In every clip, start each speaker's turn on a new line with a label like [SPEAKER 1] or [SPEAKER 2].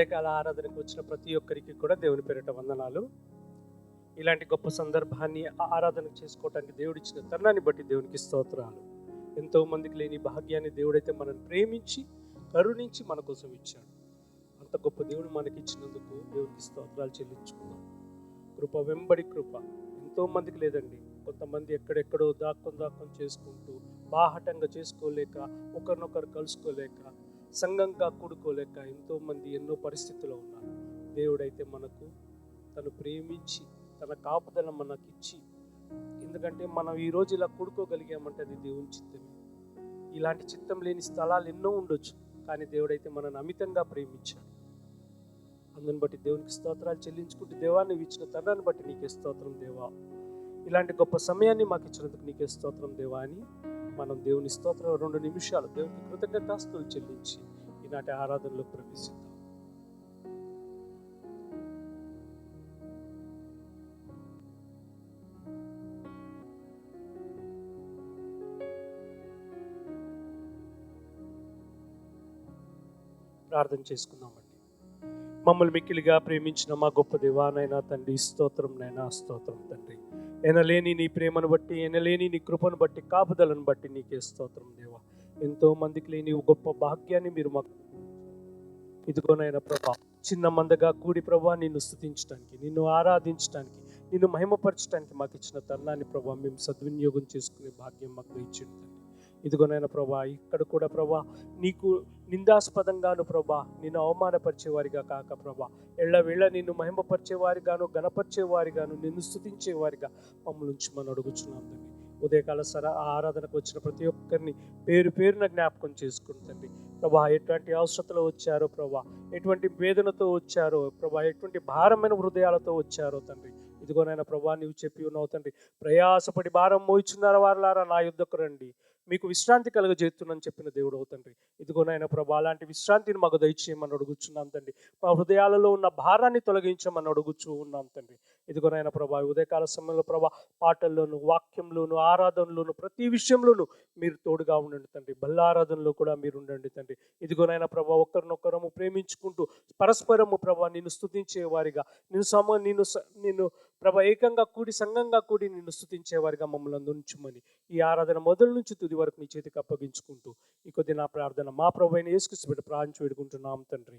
[SPEAKER 1] ఉదయకాల ఆరాధనకు వచ్చిన ప్రతి ఒక్కరికి కూడా దేవుని పేరిట వందనాలు. ఇలాంటి గొప్ప సందర్భాన్ని ఆరాధన చేసుకోవటానికి దేవుడిచ్చిన తరుణాన్ని బట్టి దేవునికి స్తోత్రాలు. ఎంతో మందికి లేని భాగ్యాన్ని దేవుడైతే మనల్ని ప్రేమించి కరుణించి మన కోసం ఇచ్చాడు. అంత గొప్ప దేవుడు మనకి ఇచ్చినందుకు దేవునికి స్తోత్రాలు చెల్లించుకున్నాం. కృప వెంబడి కృప ఎంతో మందికి లేదండి. కొంతమంది ఎక్కడెక్కడో దాక్కొని చేసుకుంటూ బాహటంగా చేసుకోలేక, ఒకరినొకరు కలుసుకోలేక, సంఘంగా కూడుకోలేక ఎంతోమంది ఎన్నో పరిస్థితుల్లో ఉన్నారు. దేవుడైతే మనకు తను ప్రేమించి తన కాపుదల మనకిచ్చి, ఎందుకంటే మనం ఈరోజు ఇలా కూడుకోగలిగామంటే అది దేవుని చిత్తమే. ఇలాంటి చిత్తం లేని స్థలాలు ఎన్నో ఉండొచ్చు, కానీ దేవుడైతే మనల్ని అమితంగా ప్రేమించాడు. అందుని బట్టి దేవునికి స్తోత్రాలు చెల్లించుకుంటూ, దేవాన్ని ఇచ్చిన తరుణాన్ని బట్టి నీకే స్తోత్రం దేవా, ఇలాంటి గొప్ప సమయాన్ని మాకు ఇచ్చినందుకు నీకే స్తోత్రం దేవా అని మనం దేవుని స్తోత్రం 2 నిమిషాలు దేవునికి కృతజ్ఞతాస్తుతులు చెల్లించి ఈనాటి ఆరాధనలో ప్రవేశిద్దాం. ప్రార్థన చేసుకుందామండి. మమ్మల్ని మిక్కిలిగా ప్రేమించిన మా గొప్ప దేవానైనా తండ్రి, స్తోత్రం నైనా, స్తోత్రం తండ్రి. ఎనలేని నీ ప్రేమను బట్టి, ఎనలేని నీ కృపను బట్టి, కాపుదలను బట్టి నీకే స్తోత్రం దేవా. ఎంతో మందికి లేని గొప్ప భాగ్యాన్ని మీరు మాకు ఇదిగోనైనా ప్రభా, చిన్న మందగా కూడి ప్రభా నిన్ను స్తుతించడానికి, నిన్ను ఆరాధించడానికి, నిన్ను మహిమపరచడానికి మాకు ఇచ్చిన తరుణాన్ని ప్రభా మేము సద్వినియోగం చేసుకునే భాగ్యం మాకు ఇచ్చింది. ఇదిగోనైనా ప్రభా, ఇక్కడ కూడా ప్రభా నీకు నిందాస్పదంగాను ప్రభా నిన్ను అవమానపరిచేవారిగా కాక ప్రభా, ఎళ్ళవేళ నిన్ను మహిమపరిచేవారిగాను, గణపరిచేవారిగాను, నిన్ను స్తుతించేవారిగా మమ్మల్ని ఉంచమని అడుగుచున్నాం తండ్రి. ఉదయకాల ఆరాధనకు వచ్చిన ప్రతి ఒక్కరిని పేరు పేరున జ్ఞాపకం చేసుకుంటుంది ప్రభా. ఎటువంటి అవసరతలో వచ్చారో ప్రభా, ఎటువంటి వేదనతో వచ్చారో ప్రభా, ఎటువంటి భారమైన హృదయాలతో వచ్చారో తండ్రి. ఇదిగోనైనా ప్రభా, నీవు చెప్పి ఉన్నావు తండ్రి, ప్రయాసపడి భారం మోయిచున్నారు వారులారా నా యుద్ధకు రండి, మీకు విశ్రాంతి కలుగజేస్తున్నాను చెప్పిన దేవుడు అవుతండి. ఇదిగోనైనా ప్రభా, అలాంటి విశ్రాంతిని మాకు దయచేయమని అడుగుచున్నాం తండ్రి. మా హృదయాలలో ఉన్న భారాన్ని తొలగించమని అడుగుచూ ఉన్నాం తండ్రి. ఇదిగోనైనా ప్రభా, ఉదయకాల సమయంలో ప్రభా పాటల్లోను, వాక్యంలోను, ఆరాధనలోను, ప్రతి విషయంలోనూ మీరు తోడుగా ఉండండి తండ్రి. బల్లారాధనలో కూడా మీరు ఉండండి తండ్రి. ఇదిగోనైనా ప్రభా, ఒకరినొకరము ప్రేమించుకుంటూ పరస్పరము ప్రభా నిన్ను స్తుతించే వారిగా, నిన్ను ప్రభా ఏకంగా కూడి, సంఘంగా కూడి నిన్ను స్తుతించేవారిగా మమ్మల్ని ఉంచుమని ఈ ఆరాధన మొదలు నుంచి తుది వరకు నీ చేతికి అప్పగించుకుంటూ ఈ కొద్ది నా ప్రార్థన మా ప్రభు అయిన యేసుక్రీస్తు బిడ్డ ప్రార్థించి వేడుకుంటున్నాం తండ్రి.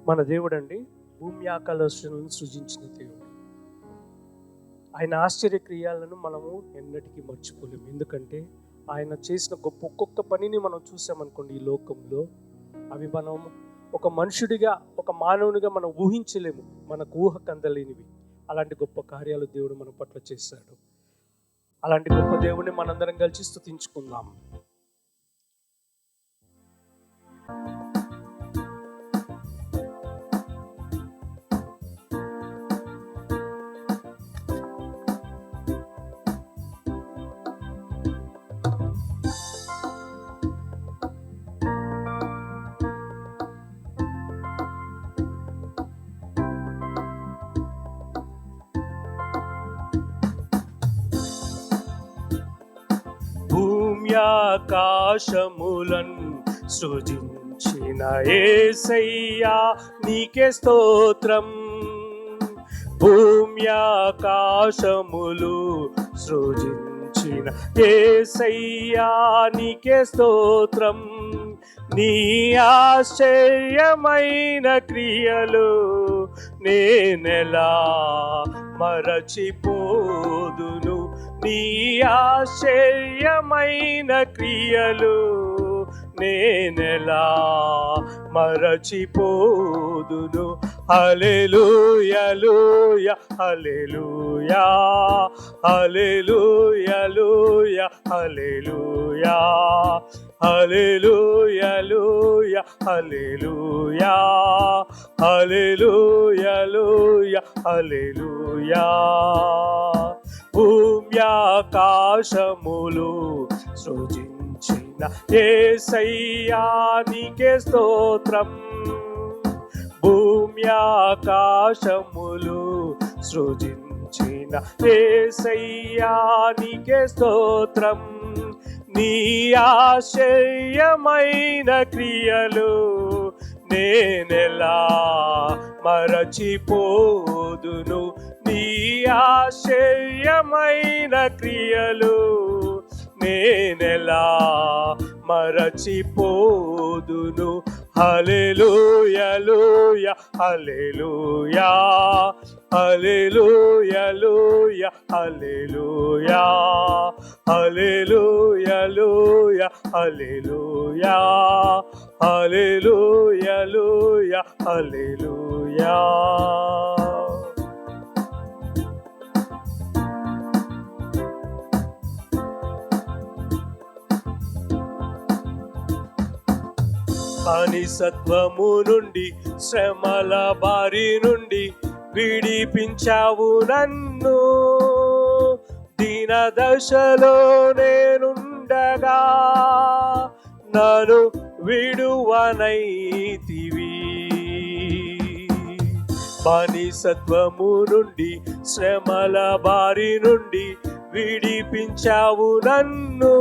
[SPEAKER 1] మన దేవుడండి భూమి ఆకాశాలను సృజించిన దేవుడు. ఆయన ఆశ్చర్యక్రియలను మనము ఎన్నటికీ మర్చిపోలేము. ఎందుకంటే ఆయన చేసిన గొప్ప ఒక్కొక్క పనిని మనం చూసామనుకోండి ఈ లోకంలో, అవి మనం ఒక మనుషుడిగా, ఒక మానవునిగా మనం ఊహించలేము, మనకు ఊహకు అందలేనివి. అలాంటి గొప్ప కార్యాలు దేవుడు మన పట్ల చేశాడు. అలాంటి గొప్ప దేవుడిని మనందరం కలిసి స్తుతించుకుందాం. ఆకాశములను సృజించిన యేసయ్యా నీకే స్తోత్రం. భూమి ఆకాశములు సృజించిన యేసయ్యా నీకే స్తోత్రం. నీ ఆశ్చర్యమైన క్రియలు నేనెలా మరచిపోదును, నీ ఆశ్చర్యమైన క్రియలు నేనెలా మరచిపోదును. హల్లెలూయా హల్లెలూయా హల్లెలూయా హల్లెలూయా హల్లెలూయా హల్లెలూయా హల్లెలూయా హల్లెలూయా. భూమి ఆకాశములు సృజించిన యేసయ్యా నీకే స్తోత్రం. భూమి ఆకాశములు సృజించిన యేసయ్యా నీకే స్తోత్రం. నీ ఆశ్చర్యమైన క్రియలు నేనెలా మరచిపోదును. నీ ఆశ్చర్యమైన క్రియలు నేనెలా మరచిపోదును. హల్లెలూయా హల్లెలూయా హల్లెలూయా హల్లెలూయా హల్లెలూయా హల్లెలూయా హల్లెలూయా హల్లెలూయా. బానిసత్వము నుండి శ్రమల బారి నుండి విడిపించావు నన్ను. దీన దశలో నేనుండగా నన్ను విడువనైతివి. బానిసత్వము నుండి శ్రమల బారి నుండి విడిపించావు నన్ను.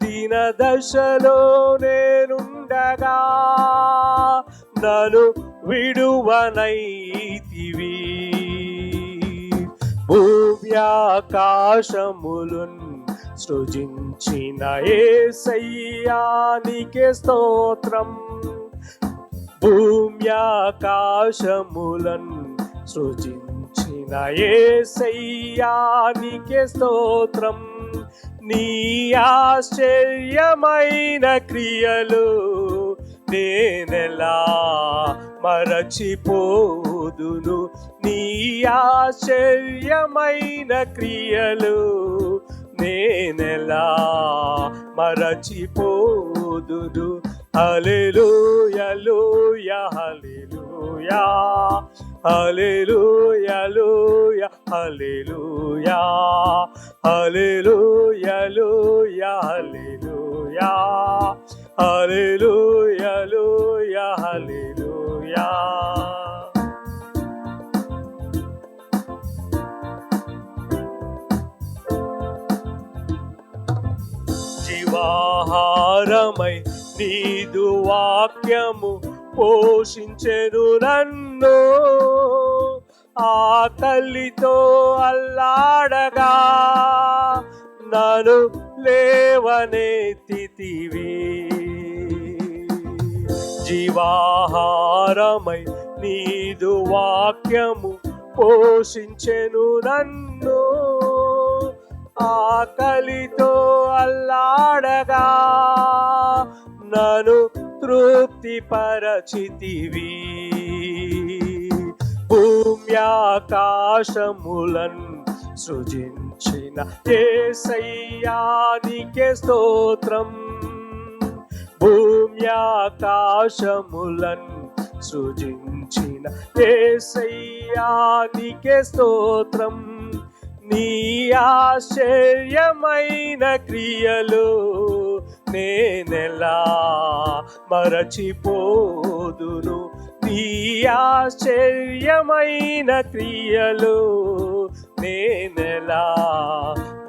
[SPEAKER 1] దీన దశలో నేనుండగా నన్ను విడువనైతివి. భూమి ఆకాశములున్ సృజించిన యేసయ్యా నీకే స్తోత్రం. భూమి ఆకాశములన్ సృజించిన యేసయ్యా నీకే స్తోత్రం. నీ ఆశ్చర్యమైన క్రియలు నేనెలా మరచిపోదును. నీ ఆశ్చర్యమైన క్రియలు నేనెలా మరచిపోదును. హల్లెలూయా హల్లెలూయా హల్లెలూయా హల్లెలూయా హల్లెలూయా హల్లెలూయా హల్లెలూయా హల్లెలూయా. జీవాహారమై నీదు వాక్యము పోషించెను నన్ను. ఆకలితో అల్లాడగా నన్ను లేవనెత్తితివి. జీవాహారమై నీదు వాక్యము పోషించెను నన్ను. ఆకలితో అల్లాడగా నన్ను తృప్తి పరచితివి. భూమి ఆకాశములన్ సృజించిన యేసయ్యా నీకే స్తోత్రం. భూమి ఆకాశములన్ సృజించిన యేసయ్యా నీకే స్తోత్రం. నీ ఆశ్చర్యమైన క్రియలు నేనెలా మరచిపోదును. నీ ఆశ్చర్యమైన క్రియలు నేనెలా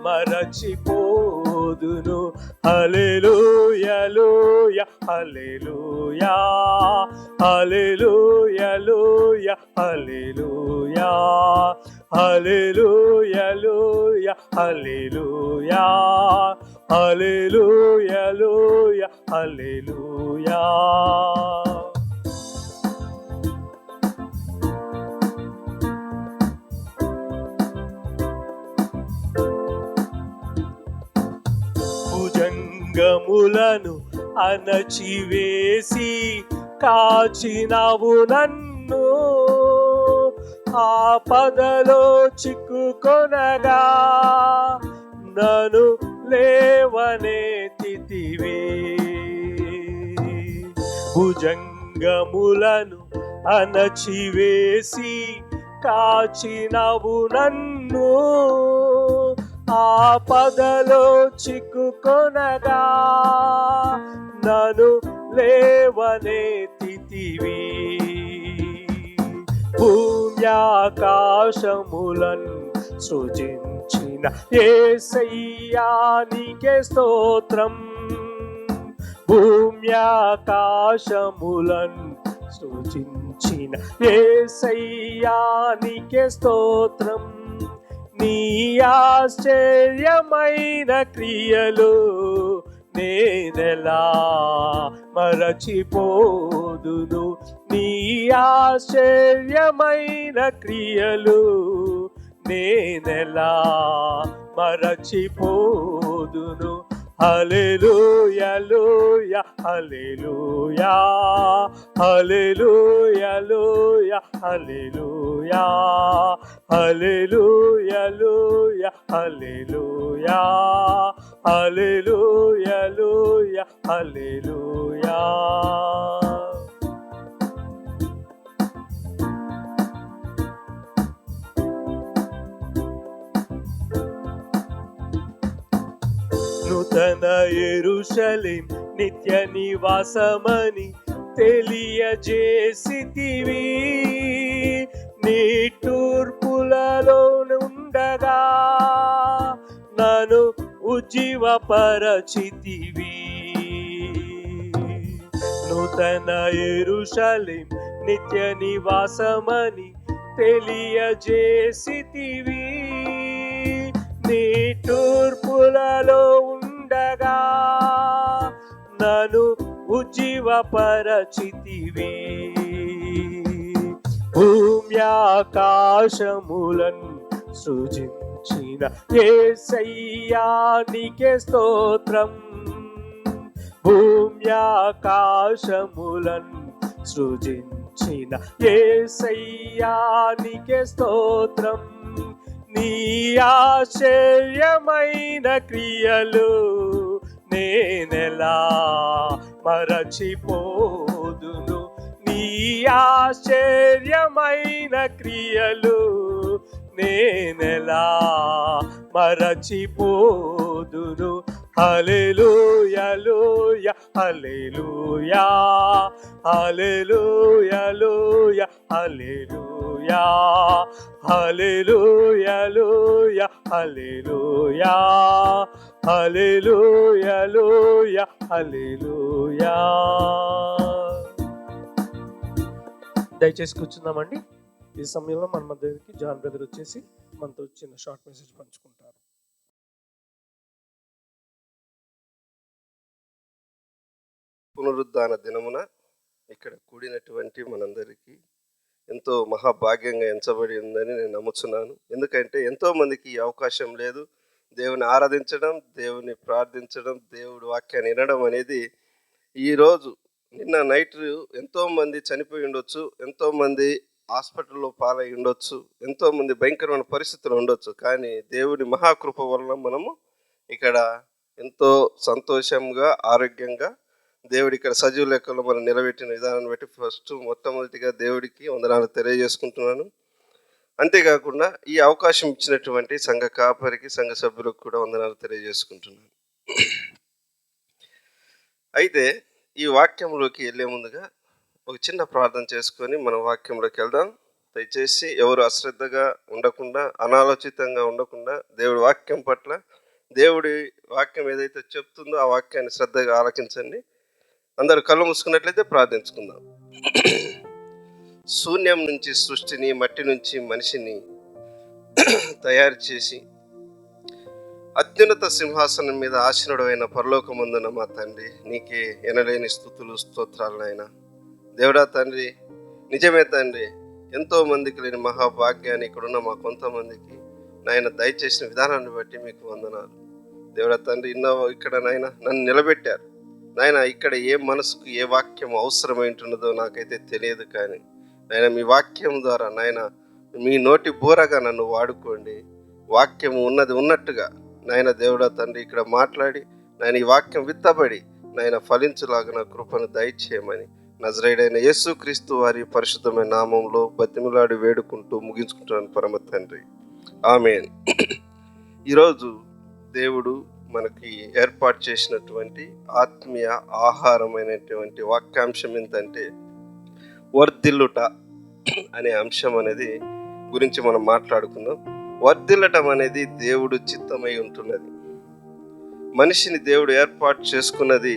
[SPEAKER 1] మరచిపోదును. హల్లెలూయా హల్లెలూయా హల్లెలూయా హల్లెలూయా హల్లెలూయా హల్లెలూయా హల్లెలూయా హల్లెలూయా. భుజంగములను అణచివేసి కాచినావు నన్ను. ఆపదలో చిక్కుకొనగా నన్ను లేవనెత్తితివి. భుజంగములను అణచివేసి కాచినావు నన్ను. ఆపదలో చిక్కుకొనగా నన్ను లేవనెత్తితివి. చేసితివి. భూమ్యాకాశములను సృజించిన యేసయ్యా నీకే స్తోత్రం. భూమ్యాకాశములను సృజించిన యేసయ్యా నీకే స్తోత్రం. నీ ఆశ్చర్యమైన క్రియలు నేనెలా మరచిపోదును. నీ ఆశ్చర్యమైన క్రియలు నేనెలా మరచిపోదును. హల్లెలూయా హల్లెలూయా హల్లెలూయా హల్లెలూయా హల్లెలూయా హల్లెలూయా హల్లెలూయా హల్లెలూయా హల్లెలూయా. నూతన యెరూషలేం నిత్య నివాసమని తెలియజేసితివి. నిట్టూర్పులలో ఉండగా నన్ను ఉజ్జీవపరచితివి. నూతన యెరూషలేం నిత్య నివాసమని తెలియజేసితివి. నిట్టూర్పులలో ఉండగా నన్ను ఉజ్జీవపరచితివి. భూమ్యాకాశములను సృజించిన యేసయ్యా నీకే స్తోత్రం. భూమ్యాకాశములను సృజించిన యేసయ్యా నీకే స్తోత్రం. నీ ఆశ్చర్యమైన క్రియలు నేనెలా మరచిపోదును. నీ ఆశ్చర్యమైన క్రియలు నేనెలా మరచిపోదును. హల్లెలూయా హల్లెలూయా హల్లెలూయా హల్లెలూయా హల్లెలూయా హల్లెలూయా హల్లెలూయా హల్లెలూయా. దయచేసి కూర్చుందామండి. ఈ సమయంలో మన మధ్యకి జాన్ బ్రదర్ వచ్చేసి మనతో చిన్న షార్ట్ మెసేజ్ పంచుకుంటారు.
[SPEAKER 2] పునరుద్ధాన దినమున ఇక్కడ కూడినటువంటి మనందరికీ ఎంతో మహాభాగ్యంగా ఎంచబడి ఉందని నేను నమ్ముతున్నాను. ఎందుకంటే ఎంతోమందికి ఈ అవకాశం లేదు. దేవుని ఆరాధించడం, దేవుని ప్రార్థించడం, దేవుడి వాక్యాన్ని వినడం అనేది ఈరోజు నిన్న నైట్ ఎంతోమంది చనిపోయి ఉండొచ్చు, ఎంతోమంది హాస్పిటల్లో పాలై ఉండొచ్చు, ఎంతోమంది భయంకరమైన పరిస్థితులు ఉండొచ్చు. కానీ దేవుని మహాకృప వలన మనము ఇక్కడ ఎంతో సంతోషంగా ఆరోగ్యంగా దేవుడి ఇక్కడ సజీవ లెక్కలో మనం నిలబెట్టిన విధానాన్ని బట్టి మొట్టమొదటిగా దేవుడికి వందనాలు తెలియజేసుకుంటున్నాను. అంతేకాకుండా ఈ అవకాశం ఇచ్చినటువంటి సంఘ కాపరికి, సంఘ సభ్యులకు కూడా వందనాలు తెలియజేసుకుంటున్నాను. అయితే ఈ వాక్యంలోకి వెళ్ళే ముందుగా ఒక చిన్న ప్రార్థన చేసుకొని మనం వాక్యంలోకి వెళ్దాం. దయచేసి ఎవరు అశ్రద్ధగా ఉండకుండా, అనాలోచితంగా ఉండకుండా దేవుడి వాక్యం పట్ల, దేవుడి వాక్యం ఏదైతే చెప్తుందో ఆ వాక్యాన్ని శ్రద్ధగా ఆలకించండి. అందరూ కళ్ళు మూసుకున్నట్లయితే ప్రార్థించుకుందాం. శూన్యం నుంచి సృష్టిని, మట్టి నుంచి మనిషిని తయారు చేసి అత్యున్నత సింహాసనం మీద ఆసీనుడైన పరలోకమందున మా తండ్రి, నీకే ఎనలేని స్తుతులు స్తోత్రాలు నాయనా. దేవుడా తండ్రి, నిజమే తండ్రి, ఎంతో మందికి లేని మహాభాగ్యాన్ని ఇక్కడున్న మా కొంతమందికి నాయన దయచేసిన విధానాన్ని బట్టి మీకు వందనాలు. దేవుడా తండ్రి, ఇక్కడ నాయన నన్ను నిలబెట్టారు నాయన. ఇక్కడ ఏ మనసుకు ఏ వాక్యం అవసరమైంటున్నదో నాకైతే తెలియదు, కానీ నాయన మీ వాక్యం ద్వారా నాయన మీ నోటి బూరగా నన్ను వాడుకోండి. వాక్యం ఉన్నది ఉన్నట్టుగా నాయన దేవుడా తండ్రి ఇక్కడ మాట్లాడి నాయన ఈ వాక్యం విత్తబడి నాయన ఫలించులాగా కృపను దయచేయమని నజరేయుడైన యేసుక్రీస్తు వారి పరిశుద్ధమైన నామంలో బతిమిలాడి వేడుకుంటూ ముగించుకుంటున్నాను పరమ తండ్రి, ఆమేన్. ఈరోజు దేవుడు మనకి ఏర్పాటు చేసినటువంటి ఆత్మీయ ఆహారమైనటువంటి వాక్యాంశం ఏంటంటే వర్ధిల్లుట అనే అంశం అనేది గురించి మనం మాట్లాడుకుందాం. వర్ధిల్లటం అనేది దేవుడు చిత్తమై ఉంటున్నది. మనిషిని దేవుడు ఏర్పాటు చేసుకున్నది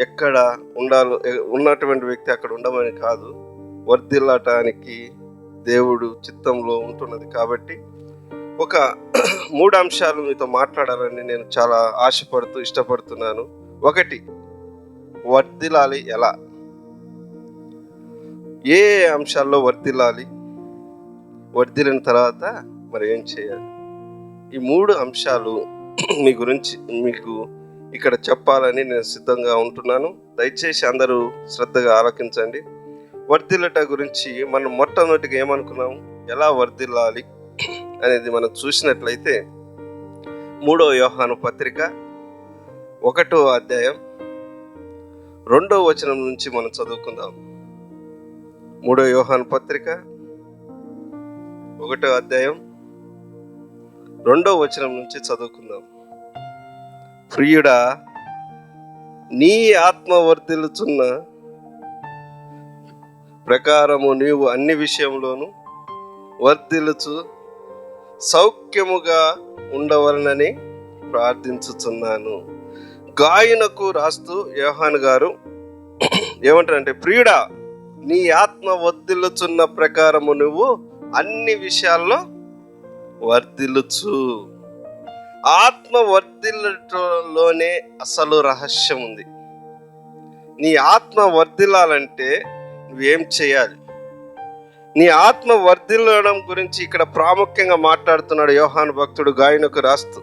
[SPEAKER 2] ఎక్కడ ఉండాలో ఉన్నటువంటి వ్యక్తి అక్కడ ఉండమని కాదు, వర్ధిల్లటానికి దేవుడు చిత్తంలో ఉంటున్నది. కాబట్టి ఒక 3 అంశాలు మీతో మాట్లాడాలని నేను చాలా ఆశపడుతూ ఇష్టపడుతున్నాను. 1, వర్ధిల్లాలి ఎలా, ఏ అంశాల్లో వర్ధిల్లాలి, వర్ధిల్లిన తర్వాత మరి ఏం చేయాలి, ఈ 3 అంశాలు మీకు ఇక్కడ చెప్పాలని నేను సిద్ధంగా ఉంటున్నాను. దయచేసి అందరూ శ్రద్ధగా ఆలకించండి. వర్ధిల్లట గురించి మనం మొట్టమొదటిగా ఏమనుకున్నాము, ఎలా వర్ధిల్లాలి అనేది మనం చూసినట్లయితే 3వ యోహాను పత్రిక 1వ అధ్యాయం 2వ వచనం నుంచి మనం చదువుకుందాం. 3వ యోహాను పత్రిక 1వ అధ్యాయం 2వ వచనం నుంచి చదువుకుందాం. ప్రియుడా, నీ ఆత్మ వర్ధిల్లుచున్న ప్రకారము నీవు అన్ని విషయంలోనూ వర్ధిల్లుచు సౌఖ్యముగా ఉండవలనని ప్రార్థించుచున్నాను. గాయనకు రాస్తూ యోహాను గారు ఏమంటారంటే, ప్రియుడా, నీ ఆత్మ వర్ధిల్లుచున్న ప్రకారము నువ్వు అన్ని విషయాల్లో వర్ధిల్లుచు. ఆత్మ వర్ధిల్లటంలోనే అసలు రహస్యం ఉంది. నీ ఆత్మ వర్ధిల్లాలంటే నువ్వేం చేయాలి? నీ ఆత్మ వర్ధిల్లడం గురించి ఇక్కడ ప్రాముఖ్యంగా మాట్లాడుతున్నాడు యోహాను భక్తుడు గాయనకు రాస్తూ.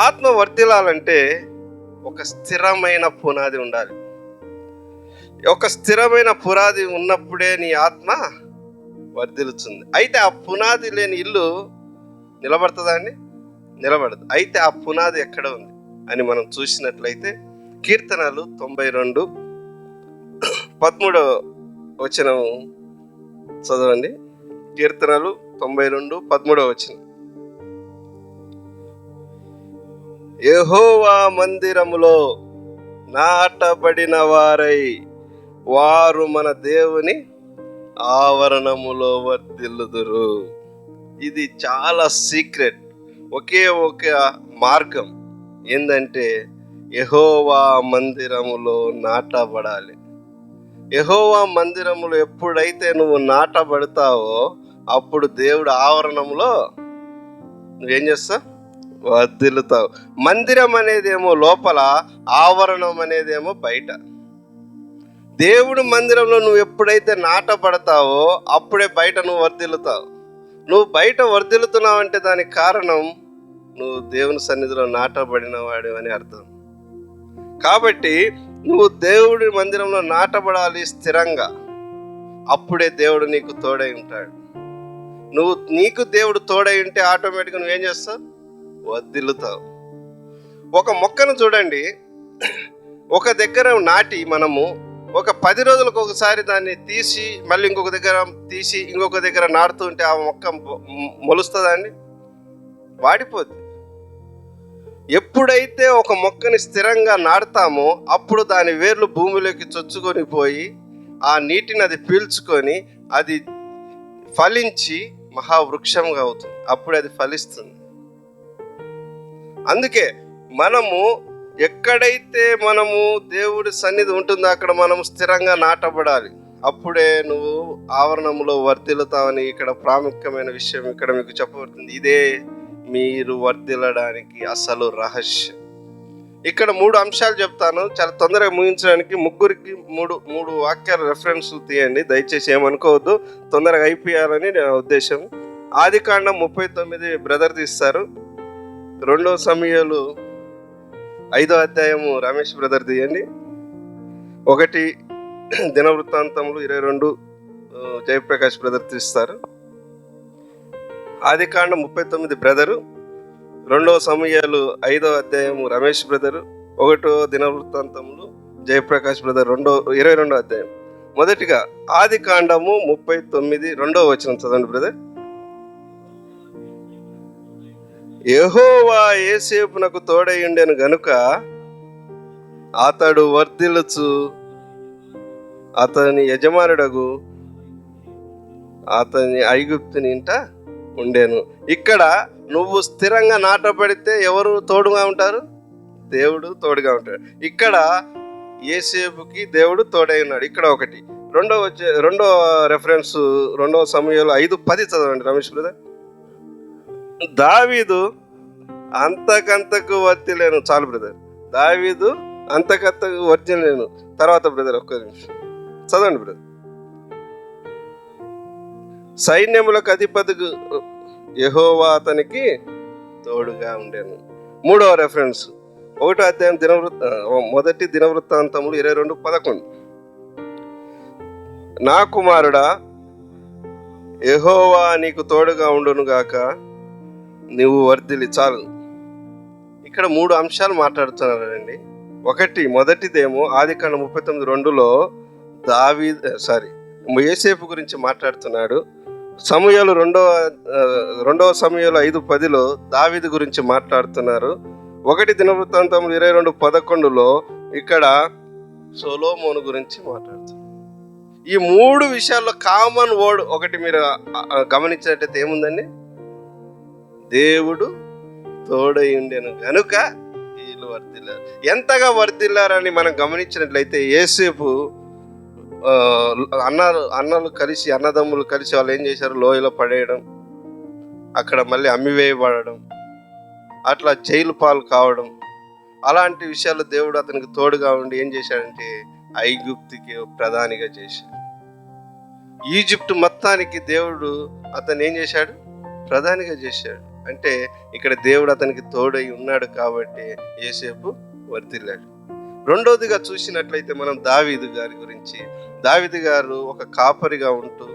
[SPEAKER 2] ఆత్మ వర్ధిల్లాలంటే ఒక స్థిరమైన పునాది ఉండాలి. ఒక స్థిరమైన పునాది ఉన్నప్పుడే నీ ఆత్మ వర్ధిల్లుతుంది. అయితే ఆ పునాది లేని ఇల్లు నిలబడుతుందా అండి? నిలబడదు. అయితే ఆ పునాది ఎక్కడ ఉంది అని మనం చూసినట్లయితే కీర్తనలు 92:13 వచనం చదవండి. కీర్తనలు 92:13 యెహోవా మందిరములో నాటబడిన వారై వారు మన దేవుని ఆవరణములో వర్ధిల్లుదురు. ఇది చాలా సీక్రెట్. ఒకే ఒక మార్గం ఏంటంటే యెహోవా మందిరములో నాటబడాలి. యెహోవా మందిరములో ఎప్పుడైతే నువ్వు నాటబడతావో అప్పుడు దేవుడు ఆవరణంలో నువ్వేం చేస్తావు? వర్ధిల్లుతావు. మందిరం అనేదేమో లోపల, ఆవరణం అనేదేమో బయట. దేవుడు మందిరంలో నువ్వు ఎప్పుడైతే నాటబడతావో అప్పుడే బయట నువ్వు వర్ధిల్లుతావు. నువ్వు బయట వర్ధిల్లుతున్నావు అంటే దానికి కారణం నువ్వు దేవుని సన్నిధిలో నాటబడిన వాడు అని అర్థం. కాబట్టి నువ్వు దేవుడి మందిరంలో నాటబడాలి స్థిరంగా. అప్పుడే దేవుడు నీకు తోడై ఉంటాడు. నీకు దేవుడు తోడై ఉంటే ఆటోమేటిక్గా నువ్వేం చేస్తావు? వర్ధిల్లుతావు. ఒక మొక్కను చూడండి, ఒక దగ్గర నాటి మనము ఒక 10 రోజులకు ఒకసారి దాన్ని తీసి మళ్ళీ ఇంకొక దగ్గర తీసి ఇంకొక దగ్గర నాటుతూ ఉంటే ఆ మొక్క మొలుస్తుందా అండి? వాడిపోద్ది. ఎప్పుడైతే ఒక మొక్కని స్థిరంగా నాటుతామో అప్పుడు దాని వేర్లు భూమిలోకి చొచ్చుకొని పోయి ఆ నీటిని అది పీల్చుకొని అది ఫలించి మహావృక్షంగా అవుతుంది. అప్పుడు అది ఫలిస్తుంది. అందుకే మనము ఎక్కడైతే మనము దేవుడి సన్నిధి ఉంటుందో అక్కడ మనం స్థిరంగా నాటబడాలి. అప్పుడే నువ్వు ఆవరణంలో వర్ధిల్లుతావని ఇక్కడ ప్రాముఖ్యమైన విషయం ఇక్కడ మీకు చెప్పబడుతుంది. ఇదే మీరు వర్ధిల్లడానికి అసలు రహస్యం. ఇక్కడ 3 అంశాలు చెప్తాను, చాలా తొందరగా ముగించడానికి. ముగ్గురికి మూడు వాక్యాల రెఫరెన్స్ తీయండి, దయచేసి ఏమనుకోవద్దు, తొందరగా అయిపోయాలని నా ఉద్దేశం. ఆదికాండం 39 బ్రదర్ తీస్తారు. 2 సమూయేలు 5వ అధ్యాయము రమేష్ బ్రదర్ తీయండి. 1 దినవృత్తాంతములు 22 జయప్రకాష్ బ్రదర్ తీస్తారు. ఆదికాండం 39 బ్రదరు, 2 సమూయేలు 5వ అధ్యాయము రమేష్ బ్రదరు, 1 దినవృత్తాంతములు జయప్రకాష్ బ్రదర్ 22వ అధ్యాయం. మొదటిగా ఆదికాండము 39 2వ వచనం చదవండి బ్రదర్. యెహోవా యోసేపునకు తోడై ఉండెను గనుక అతడు వర్ధిల్లుచు అతని యజమానుడగు అతని ఐగుప్తుని ఇంట ఉండేను. ఇక్కడ నువ్వు స్థిరంగా నాటబడితే ఎవరు తోడుగా ఉంటారు? దేవుడు తోడుగా ఉంటాడు. ఇక్కడ యోసేపుకి దేవుడు తోడై ఉన్నాడు. ఇక్కడ ఒకటి. రెండో రెఫరెన్స్ 2 సమూయేలు 5:10 చదవండి రమేష్ బ్రదర్. దావీదు అంతకంతకు వర్తిలేను. చాలు బ్రదర్. దావీదు అంతకంతకు వర్తిలేను. తర్వాత బ్రదర్ ఒక్క నిమిషం చదవండి బ్రదర్. సైన్యములకు అధిపతికి యెహోవా అతనికి తోడుగా ఉండేను. 3వ రెఫరెన్స్ 1వ అధ్యాయం మొదటి దినవృత్తాంతములు 22:11. నా కుమారుడా, యెహోవా నీకు తోడుగా ఉండును గాక, నువ్వు వర్ధిల్లి. చాలు. ఇక్కడ 3 అంశాలు మాట్లాడుతున్నారండి. మొదటిదేమో ఆదికాండం 39:2లో యోసేపు గురించి మాట్లాడుతున్నాడు. సమూయేలు 2వ సమూయేలు 5:10లో దావీదు గురించి మాట్లాడుతున్నారు. 1 దినవృత్తాంతములు 22:11లో ఇక్కడ సొలొమోను గురించి మాట్లాడుతున్నారు. ఈ 3 విషయాల్లో కామన్ వర్డ్ ఒకటి మీరు గమనించినట్టయితే ఏముందండి? దేవుడు తోడై ఉండెను గనుక వీళ్ళు వర్ధిల్లారు. ఎంతగా వర్ధిల్లారని మనం గమనించినట్లయితే యోసేపు అన్నదమ్ములు కలిసి వాళ్ళు ఏం చేశారు? లోయలో పడేయడం, అక్కడ మళ్ళీ అమ్మివేయబడడం, అట్లా జైలు పాలు కావడం, అలాంటి విషయాల్లో దేవుడు అతనికి తోడుగా ఉండి ఏం చేశాడంటే ఐగుప్తుకి ప్రధానిగా చేశాడు. ఈజిప్ట్ మొత్తానికి దేవుడు అతను ఏం చేశాడు? ప్రధానిగా చేశాడు. అంటే ఇక్కడ దేవుడు అతనికి తోడై ఉన్నాడు కాబట్టి యోసేపు వర్ధిల్లాడు. రెండోదిగా చూసినట్లయితే మనం దావీదు గారి గురించి. దావీదు గారు ఒక కాపరిగా ఉంటూ,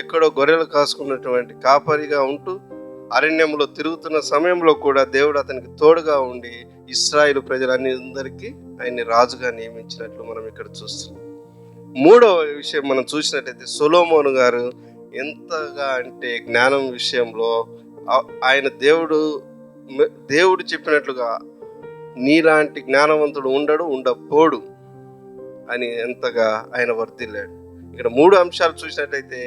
[SPEAKER 2] ఎక్కడో గొర్రెలు కాసుకున్నటువంటి కాపరిగా ఉంటూ అరణ్యంలో తిరుగుతున్న సమయంలో కూడా దేవుడు అతనికి తోడుగా ఉండి ఇశ్రాయేలు ప్రజలందరికీ ఆయన్ని రాజుగా నియమించినట్లు మనం ఇక్కడ చూస్తున్నాం. 3వ విషయం మనం చూసినట్లయితే సొలొమోను గారు ఎంతగా అంటే జ్ఞానం విషయంలో ఆయన దేవుడు చెప్పినట్లుగా నీలాంటి జ్ఞానవంతుడు ఉండపోడు అని ఎంతగా ఆయన వర్ధిల్లాడు. ఇక్కడ 3 అంశాలు చూసినట్లయితే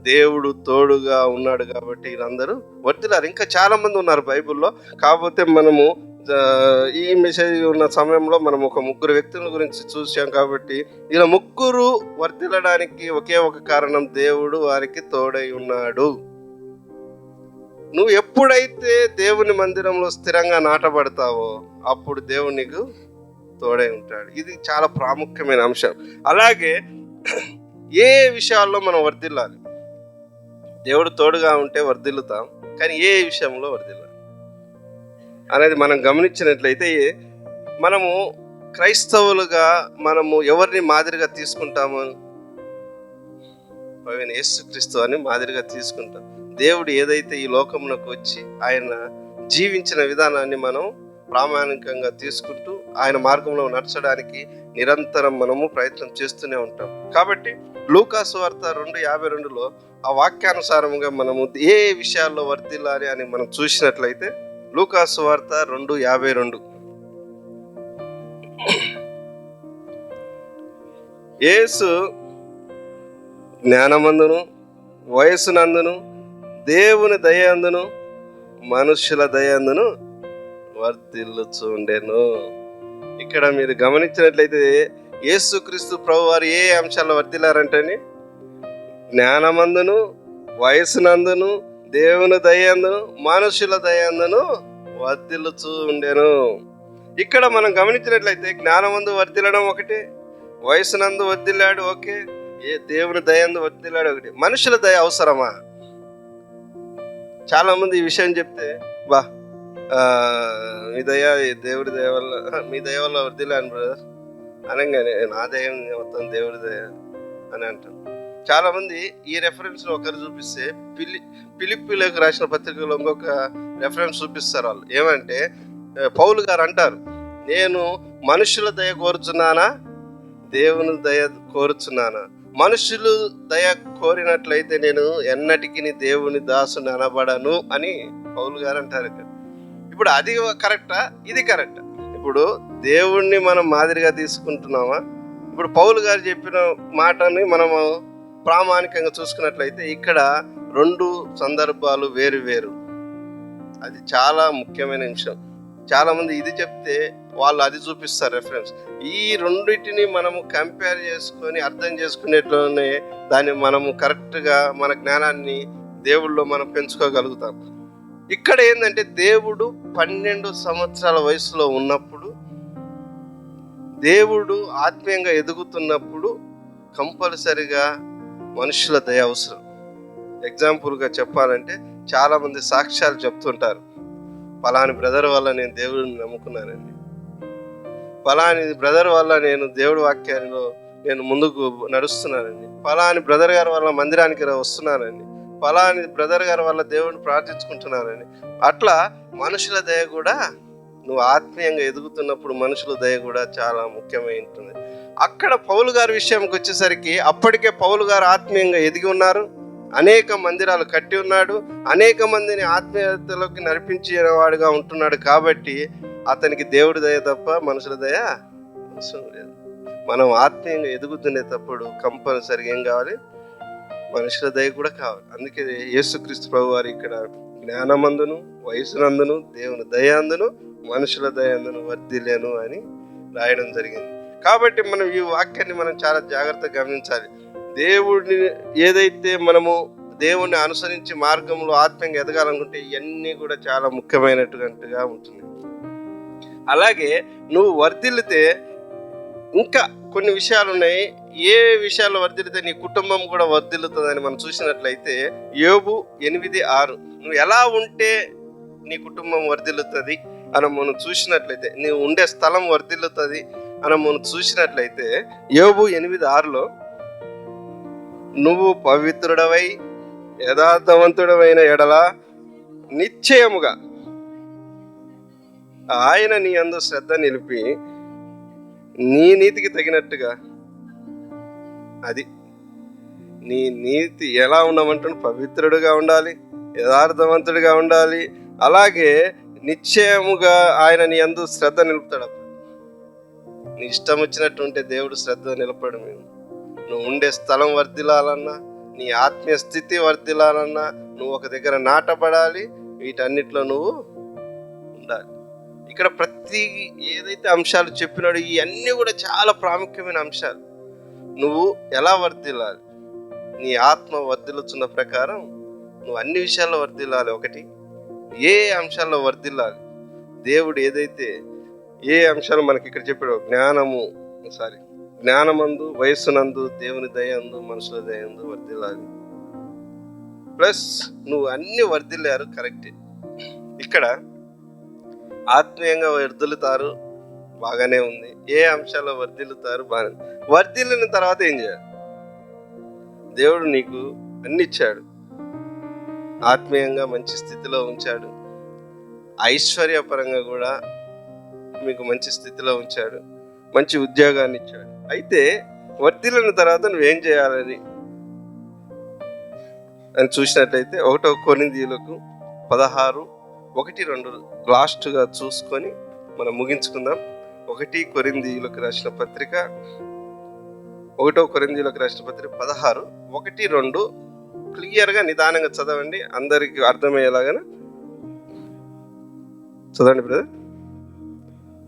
[SPEAKER 2] దేవుడు తోడుగా ఉన్నాడు కాబట్టి వీళ్ళందరూ వర్ధిల్లారు. ఇంకా చాలా మంది ఉన్నారు బైబిల్లో. కాకపోతే మనము ఈ మెసేజ్ ఉన్న సమయంలో మనం ఒక 3 వ్యక్తుల గురించి చూసాం కాబట్టి ఇలా 3 వర్ధిల్లడానికి ఒకే ఒక కారణం, దేవుడు వారికి తోడై ఉన్నాడు. నువ్వు ఎప్పుడైతే దేవుని మందిరంలో స్థిరంగా నాటబడతావో అప్పుడు దేవుడు నీకు తోడై ఉంటాడు. ఇది చాలా ప్రాముఖ్యమైన అంశం. అలాగే ఏ విషయాల్లో మనం వర్ధిల్లాలి? దేవుడు తోడుగా ఉంటే వర్ధిల్లుతాం, కానీ ఏ విషయంలో వర్ధిల్లాలి అనేది మనం గమనించినట్లయితే, మనము క్రైస్తవులుగా మనము ఎవరిని మాదిరిగా తీసుకుంటాము? యేసుక్రీస్తు అని మాదిరిగా తీసుకుంటాం. దేవుడు ఏదైతే ఈ లోకమునకు వచ్చి ఆయన జీవించిన విధానాన్ని మనం ప్రామాణికంగా తీసుకుంటూ ఆయన మార్గంలో నడచడానికి నిరంతరం మనము ప్రయత్నం చేస్తూనే ఉంటాం. కాబట్టి లూకా సువార్త 2:52లో ఆ వాక్యానుసారంగా మనము ఏ విషయాల్లో వర్ధిల్లాలి అని మనం చూసినట్లయితే లూకా సువార్త 2:52 యేసు జ్ఞానమందును వయస్సునందును దేవుని దయందును మనుష్యుల దయందును వర్ధిల్లుచుండెను. ఇక్కడ మీరు గమనించినట్లయితే యేసుక్రీస్తు ప్రభు వారు ఏ అంశాల్లో వర్ధిల్లారంటని? జ్ఞానమందును వయస్సునందును దేవుని దయందును మనుషుల దయందును వర్ధిల్లుచూ ఉండెను. ఇక్కడ మనం గమనించినట్లయితే జ్ఞానమందు వర్ధిల్లడం ఒకటి, వయస్సునందు వర్ధిల్లాడు ఓకే, దేవుని దయందు వర్ధిల్లాడు ఒకటి. మనుషుల దయ అవసరమా? చాలా మంది ఈ విషయం చెప్తే మీ దయ దేవుడి దయ వల్ల, మీ దయ వల్ల వర్ధిల్లాను బ్రదర్ అనగానే నా దయ మొత్తం దేవుడి దయ అని అంటారు. చాలా మంది ఈ రెఫరెన్స్ ఒకరు చూపిస్తే ఫిలిప్పీలకు రాసిన పత్రికలో ఇంకొక రెఫరెన్స్ చూపిస్తారు. వాళ్ళు ఏమంటే పౌలు గారు అంటారు, నేను మనుషుల దయ కోరుచున్నానా దేవుని దయ కోరుచున్నానా? మనుషులు దయ కోరినట్లయితే నేను ఎన్నటికి దేవుని దాసుని అనబడను అని పౌలు గారు అంటారు. ఇప్పుడు అది కరెక్టా? ఇది కరెక్టా? ఇప్పుడు దేవుణ్ణి మనం మాదిరిగా తీసుకుంటున్నామా? ఇప్పుడు పౌలు గారు చెప్పిన మాటని మనము ప్రామాణికంగా చూసుకున్నట్లయితే ఇక్కడ 2 సందర్భాలు వేరు వేరు. అది చాలా ముఖ్యమైన విషయం. చాలా మంది ఇది చెప్తే వాళ్ళు అది చూపిస్తారు రెఫరెన్స్. ఈ రెండింటిని మనము కంపేర్ చేసుకొని అర్థం చేసుకునేట్లోనే దాన్ని మనము కరెక్ట్గా మన జ్ఞానాన్ని దేవుళ్ళో మనం పెంచుకోగలుగుతాం. ఇక్కడ ఏంటంటే దేవుడు 12 సంవత్సరాల వయసులో ఉన్నప్పుడు, దేవుడు ఆత్మీయంగా ఎదుగుతున్నప్పుడు కంపల్సరిగా మనుషుల దయ అవసరం. ఎగ్జాంపుల్గా చెప్పాలంటే చాలామంది సాక్ష్యాలు చెప్తుంటారు, పలాని బ్రదర్ వల్ల నేను దేవుడిని నమ్ముకున్నానండి, పలాని బ్రదర్ వల్ల నేను దేవుడి వాక్యాల్లో నేను ముందుకు నడుస్తున్నానండి, పలాని బ్రదర్ గారి వల్ల మందిరానికి వస్తున్నానండి, పలాని బ్రదర్ గారి వల్ల దేవుడిని ప్రార్థించుకుంటున్నానండి. అట్లా మనుషుల దయ కూడా, నువ్వు ఆత్మీయంగా ఎదుగుతున్నప్పుడు మనుషుల దయ కూడా చాలా ముఖ్యమై ఉంటుంది. అక్కడ పౌలు గారి విషయంకి వచ్చేసరికి అప్పటికే పౌలు గారు ఆత్మీయంగా ఎదిగి ఉన్నారు, అనేక మందిరాలు కట్టి ఉన్నాడు, అనేక మందిని ఆత్మీయతలోకి నడిపించిన వాడుగా ఉంటున్నాడు. కాబట్టి అతనికి దేవుడి దయ తప్ప మనుషుల దయ అవసరం లేదు. మనం ఆత్మీయంగా ఎదుగుతునేటప్పుడు కంపల్సరిగా ఏం కావాలి? మనుషుల దయ కూడా కావాలి. అందుకే యేసుక్రీస్తు ప్రభు వారు ఇక్కడ జ్ఞానమందును వయసునందును దేవుని దయాందును మనుషుల దయాందును వర్ధిల్లేను అని రాయడం జరిగింది. కాబట్టి మనం ఈ వాక్యాన్ని మనం చాలా జాగ్రత్తగా గమనించాలి. దేవుడిని ఏదైతే మనము దేవుణ్ణి అనుసరించి మార్గంలో ఆత్మీయంగా ఎదగాలనుకుంటే ఇవన్నీ కూడా చాలా ముఖ్యమైనట్టుగా ఉంటుంది. అలాగే నువ్వు వర్ధిల్లితే ఇంకా కొన్ని విషయాలు ఉన్నాయి. ఏ విషయాల్లో వర్ధిల్లితే నీ కుటుంబం కూడా వర్ధిల్లుతుందని మనం చూసినట్లయితే యోబు 8:6, నువ్వు ఎలా ఉంటే నీ కుటుంబం వర్ధిల్లుతుంది అని మనం చూసినట్లయితే, నీవు ఉండే స్థలం వర్ధిల్లుతుంది అని మనం చూసినట్లయితే యోబు 8:6లో నువ్వు పవిత్రుడవై యథార్థవంతుడమైన ఎడల నిశ్చయముగా ఆయన నీ యందు శ్రద్ధ నిలిపి నీ నీతికి తగినట్టుగా, అది నీ నీతి ఎలా ఉండమంటున్నాడు? పవిత్రుడుగా ఉండాలి, యథార్థవంతుడిగా ఉండాలి, అలాగే నిశ్చయముగా ఆయన నీ యందు శ్రద్ధ నిలుపుతాడు. నీ ఇష్టం వచ్చినట్టు ఉంటే దేవుడు శ్రద్ధ నిలపడు. నువ్వు ఉండే స్థలం వర్ధిల్లాలన్నా, నీ ఆత్మీయ స్థితి వర్ధిల్లాలన్నా నువ్వు ఒక దగ్గర నాటపడాలి. వీటన్నిటిలో నువ్వు ఉండాలి. ఇక్కడ ప్రతి ఏదైతే అంశాలు చెప్పినాడో ఇవన్నీ కూడా చాలా ప్రాముఖ్యమైన అంశాలు. నువ్వు ఎలా వర్ధిల్లాలి, నీ ఆత్మ వర్ధిల్లుతున్న ప్రకారం నువ్వు అన్ని విషయాల్లో వర్ధిల్లాలి. ఒకటి, ఏ అంశాల్లో వర్ధిల్లాలి? దేవుడు ఏదైతే ఏ అంశాలు మనకి ఇక్కడ చెప్పాడో, జ్ఞానమందు వయస్సునందు దేవుని దయందు మనుషుల దయందు వర్ధిల్లాలి. ప్లస్ నువ్వు అన్ని వర్ధిల్లారు, కరెక్టే. ఇక్కడ ఆత్మీయంగా వర్ధిల్లుతారు, బాగానే ఉంది. ఏ అంశాల్లో వర్ధిల్లుతారు? బాగానే. వర్ధిల్లిన తర్వాత ఏం చేయాలి? దేవుడు నీకు అన్ని ఇచ్చాడు, ఆత్మీయంగా మంచి స్థితిలో ఉంచాడు, ఐశ్వర్యపరంగా కూడా మీకు మంచి స్థితిలో ఉంచాడు, మంచి ఉద్యోగాన్ని ఇచ్చాడు. అయితే వర్ధిల్లిన తర్వాత నువ్వేం చేయాలని అని చూసినట్లయితే 1 కొరింథీయులకు 16:1-2 లాస్ట్గా చూసుకొని మనం ముగించుకుందాం. 1 కొరింథీయులకు రాసిన పత్రిక 16:1-2 క్లియర్గా నిదానంగా చదవండి, అందరికి అర్థమయ్యేలాగా చదవండి బ్రదర్.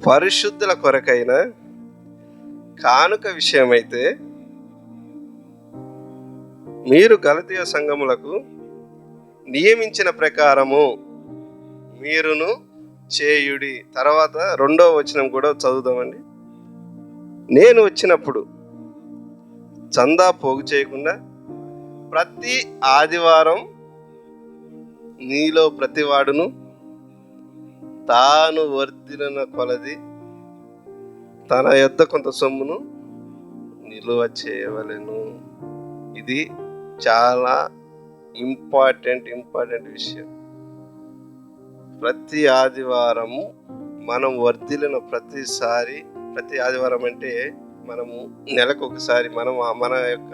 [SPEAKER 2] పరిశుద్ధుల కొరకైన కానుక విషయమైతే మీరు గలతీయ సంఘములకు నియమించిన ప్రకారము మీరును చేయుడి. తర్వాత 2వ వచనం కూడా చదువుదామండి. నేను వచ్చినప్పుడు చందా పోగు చేయకుండా ప్రతి ఆదివారం నీలో ప్రతివాడును తాను వర్ధిల్లిన కొలది తన యొద్ద కొంత సొమ్మును నిలువ చేయవలెను. ఇది చాలా ఇంపార్టెంట్ విషయం. ప్రతి ఆదివారము మనం వర్ధిల్లిన ప్రతిసారి, ప్రతి ఆదివారం అంటే మనము నెలకు ఒకసారి మన యొక్క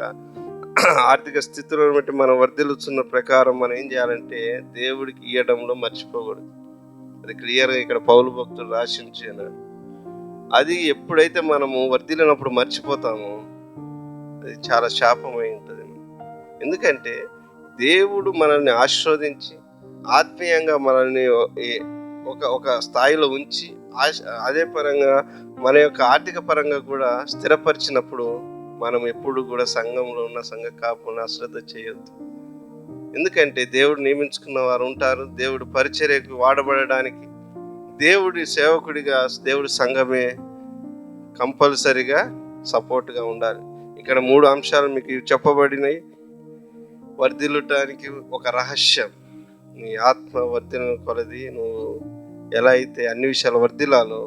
[SPEAKER 2] ఆర్థిక స్థితులను బట్టి మనం వర్ధిల్లుతున్న ప్రకారం మనం ఏం చేయాలంటే దేవుడికి ఇవ్వడంలో మర్చిపోకూడదు. అది క్లియర్గా ఇక్కడ పౌలు భక్తులు రాసి ఉంచారు. అది ఎప్పుడైతే మనము వర్ధిల్లినప్పుడు మర్చిపోతామో అది చాలా శాపమై ఉంటుంది. ఎందుకంటే దేవుడు మనల్ని ఆశీర్వదించి ఆత్మీయంగా మనల్ని ఒక స్థాయిలో ఉంచి అదే పరంగా మన యొక్క ఆర్థిక పరంగా కూడా స్థిరపరిచినప్పుడు మనం ఎప్పుడు కూడా సంఘంలో ఉన్న సంఘ కాపులను అశ్రద్ధ చేయొద్దు. ఎందుకంటే దేవుడు నియమించుకున్న వారు ఉంటారు. దేవుడు పరిచర్యకు వాడబడడానికి దేవుడి సేవకుడిగా దేవుడి సంఘమే కంపల్సరిగా సపోర్ట్గా ఉండాలి. ఇక్కడ 3 అంశాలు మీకు చెప్పబడినాయి. వర్ధిల్లటానికి ఒక రహస్యం, నీ ఆత్మ వర్ధిల్లిన కొలది నువ్వు ఎలా అయితే అన్ని విషయాలు వర్ధిల్లాలో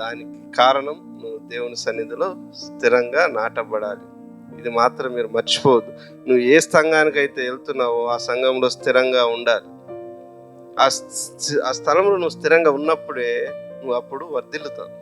[SPEAKER 2] దానికి కారణం నువ్వు దేవుని సన్నిధిలో స్థిరంగా నాటబడాలి. ఇది మాత్రం మీరు మర్చిపోవద్దు. నువ్వు ఏ సంఘానికైతే వెళ్తున్నావో ఆ సంఘంలో స్థిరంగా ఉండాలి. ఆ స్థలంలో నువ్వు స్థిరంగా ఉన్నప్పుడే నువ్వు అప్పుడు వర్ధిల్లుతావు.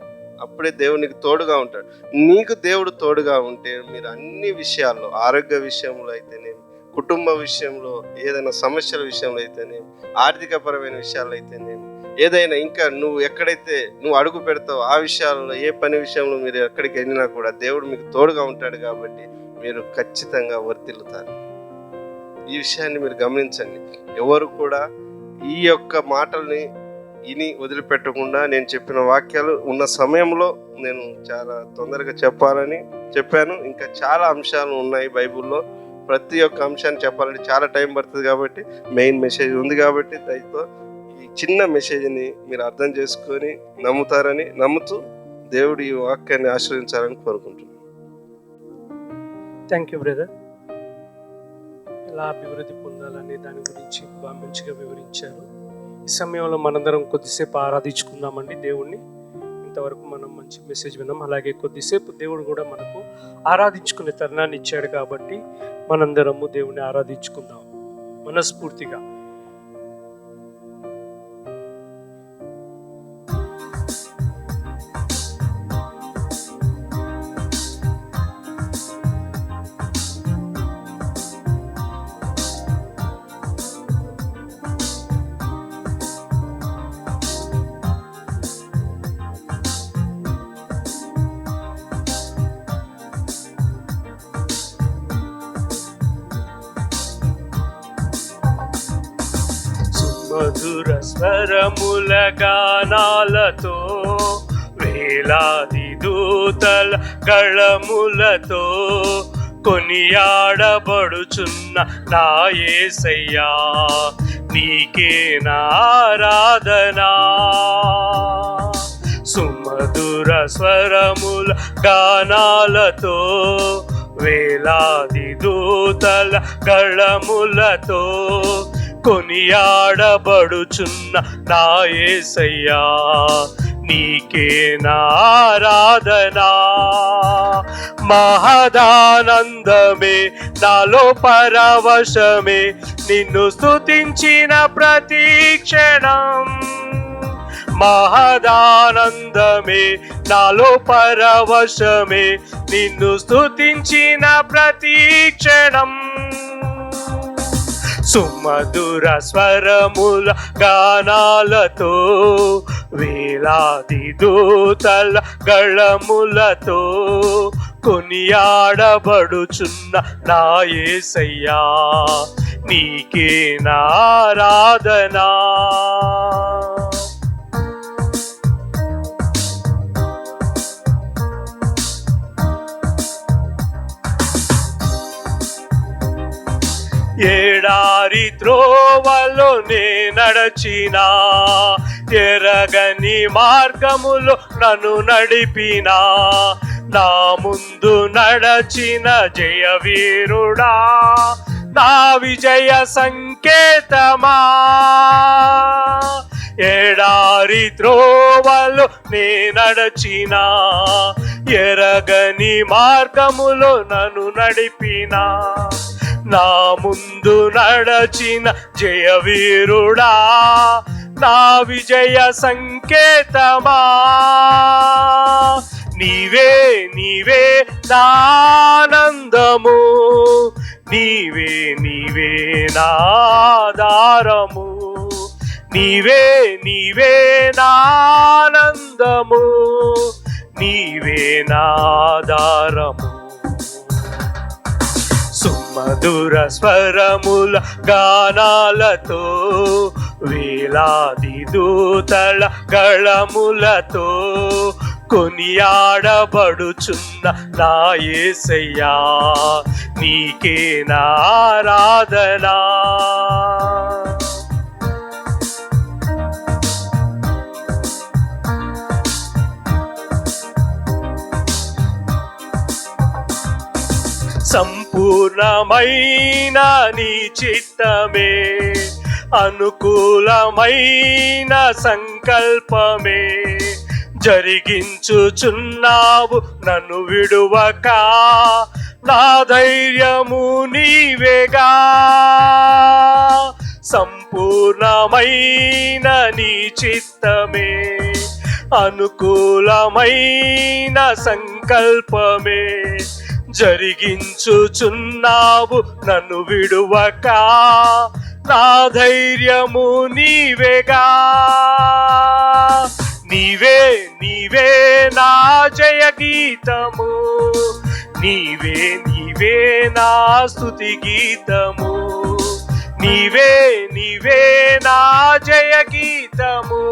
[SPEAKER 2] అప్పుడే దేవుడు నీకు తోడుగా ఉంటాడు. నీకు దేవుడు తోడుగా ఉంటే మీరు అన్ని విషయాల్లో, ఆరోగ్య విషయంలో అయితేనేమి, కుటుంబ విషయంలో, ఏదైనా సమస్యల విషయంలో అయితేనేమి, ఆర్థికపరమైన విషయాల్లో అయితేనేమి, ఏదైనా ఇంకా నువ్వు ఎక్కడైతే నువ్వు అడుగు పెడతావు ఆ విషయాల్లో, ఏ పని విషయంలో మీరు ఎక్కడికి వెళ్ళినా కూడా దేవుడు మీకు తోడుగా ఉంటాడు. కాబట్టి మీరు ఖచ్చితంగా వర్ధిల్లుతారు. ఈ విషయాన్ని మీరు గమనించండి. ఎవరు కూడా ఈ యొక్క మాటల్ని ఇని వదిలిపెట్టకుండా నేను చెప్పిన వాక్యాలు ఉన్న సమయంలో నేను చాలా తొందరగా చెప్పాలని చెప్పాను. ఇంకా చాలా అంశాలు ఉన్నాయి బైబిల్లో. ప్రతి ఒక్క అంశాన్ని చెప్పాలంటే చాలా టైం పడుతుంది. కాబట్టి మెయిన్ మెసేజ్ ఉంది. కాబట్టి దయతో ఈ చిన్న మెసేజ్ని మీరు అర్థం చేసుకొని నమ్ముతారని నమ్ముతూ దేవుడు ఈ వాక్యాన్ని ఆశీర్వదించాలని కోరుకుంటున్నాను.
[SPEAKER 1] Thank you brother. ఎలా అభివృద్ధి పొందాలని దాని గురించి బాగా మంచిగా వివరించారు. ఈ సమయంలో మనందరం కొద్దిసేపు ఆరాధించుకుందామండి దేవుణ్ణి. ఇంతవరకు మనం మంచి మెసేజ్ విన్నాం. అలాగే కొద్దిసేపు దేవుడు కూడా మనకు ఆరాధించుకునే తరుణాన్ని ఇచ్చాడు. కాబట్టి మనందరము దేవుణ్ణి ఆరాధించుకుందాం మనస్ఫూర్తిగా. మధుర స్వరముల గానాలతో, వేలాది దూతల గళములతో కొనియాడబడుచున్న నా యేసయ్యా, నీకే నా ఆరాధనా. సుమధుర స్వరముల గానాలతో, వేలాది దూతల గళములతో కొనియాడబడుచున్న నా యేసయ్యా, నీకే నా ఆరాధనా. మహదానందమే నాలో పరవశమే, నిన్ను స్తుతించిన ప్రతి క్షణం. మహదానందమే నాలో పరవశమే, నిన్ను స్తుతించిన ప్రతి క్షణం. సుమధుర స్వరముల గానాలతో, వేలాది దూతల గళములతో కొనియాడబడుచున్న నా యేసయ్యా, నీకే నా ఆరాధనా. ఏడారి త్రోవలో నే నడచినా, ఎరగని మార్గములో నన్ను నడిపినా, నా ముందు నడచిన జయవీరుడా, నా విజయ సంకేతమా. ఏడారి త్రోవలో నే నడచినా, ఎరగని మార్గములో నన్ను నడిపినా, నా ముందు నడచిన జయవీరుడా, నా విజయ సంకేతమా. నీవే నీవే నా ఆనందము, నీవే నీవే నా ఆధారము, నీవే నీవే నా ఆనందము, నీవే నా ఆధారము. సుమధుర స్వరముల గానాలతో వేలాది దూతల గళములతో కొనియాడబడుచున్న నా యేసయ్యా, నీకే నా ఆరాధనా. సంపూర్ణమైన నీ చిత్తమే, అనుకూలమైన సంకల్పమే జరిగించుచున్నావు నన్ను విడువక. నా ధైర్యము నీవేగా. సంపూర్ణమైన నీ చిత్తమే, అనుకూలమైన సంకల్పమే జరిగించుచున్నావు నన్ను విడువక. నా ధైర్యము నీవేగా. నీవే నీవే నా జయ గీతము, నీవే నీవే నా స్తుతి గీతము, నీవే నీవే నా జయ గీతము,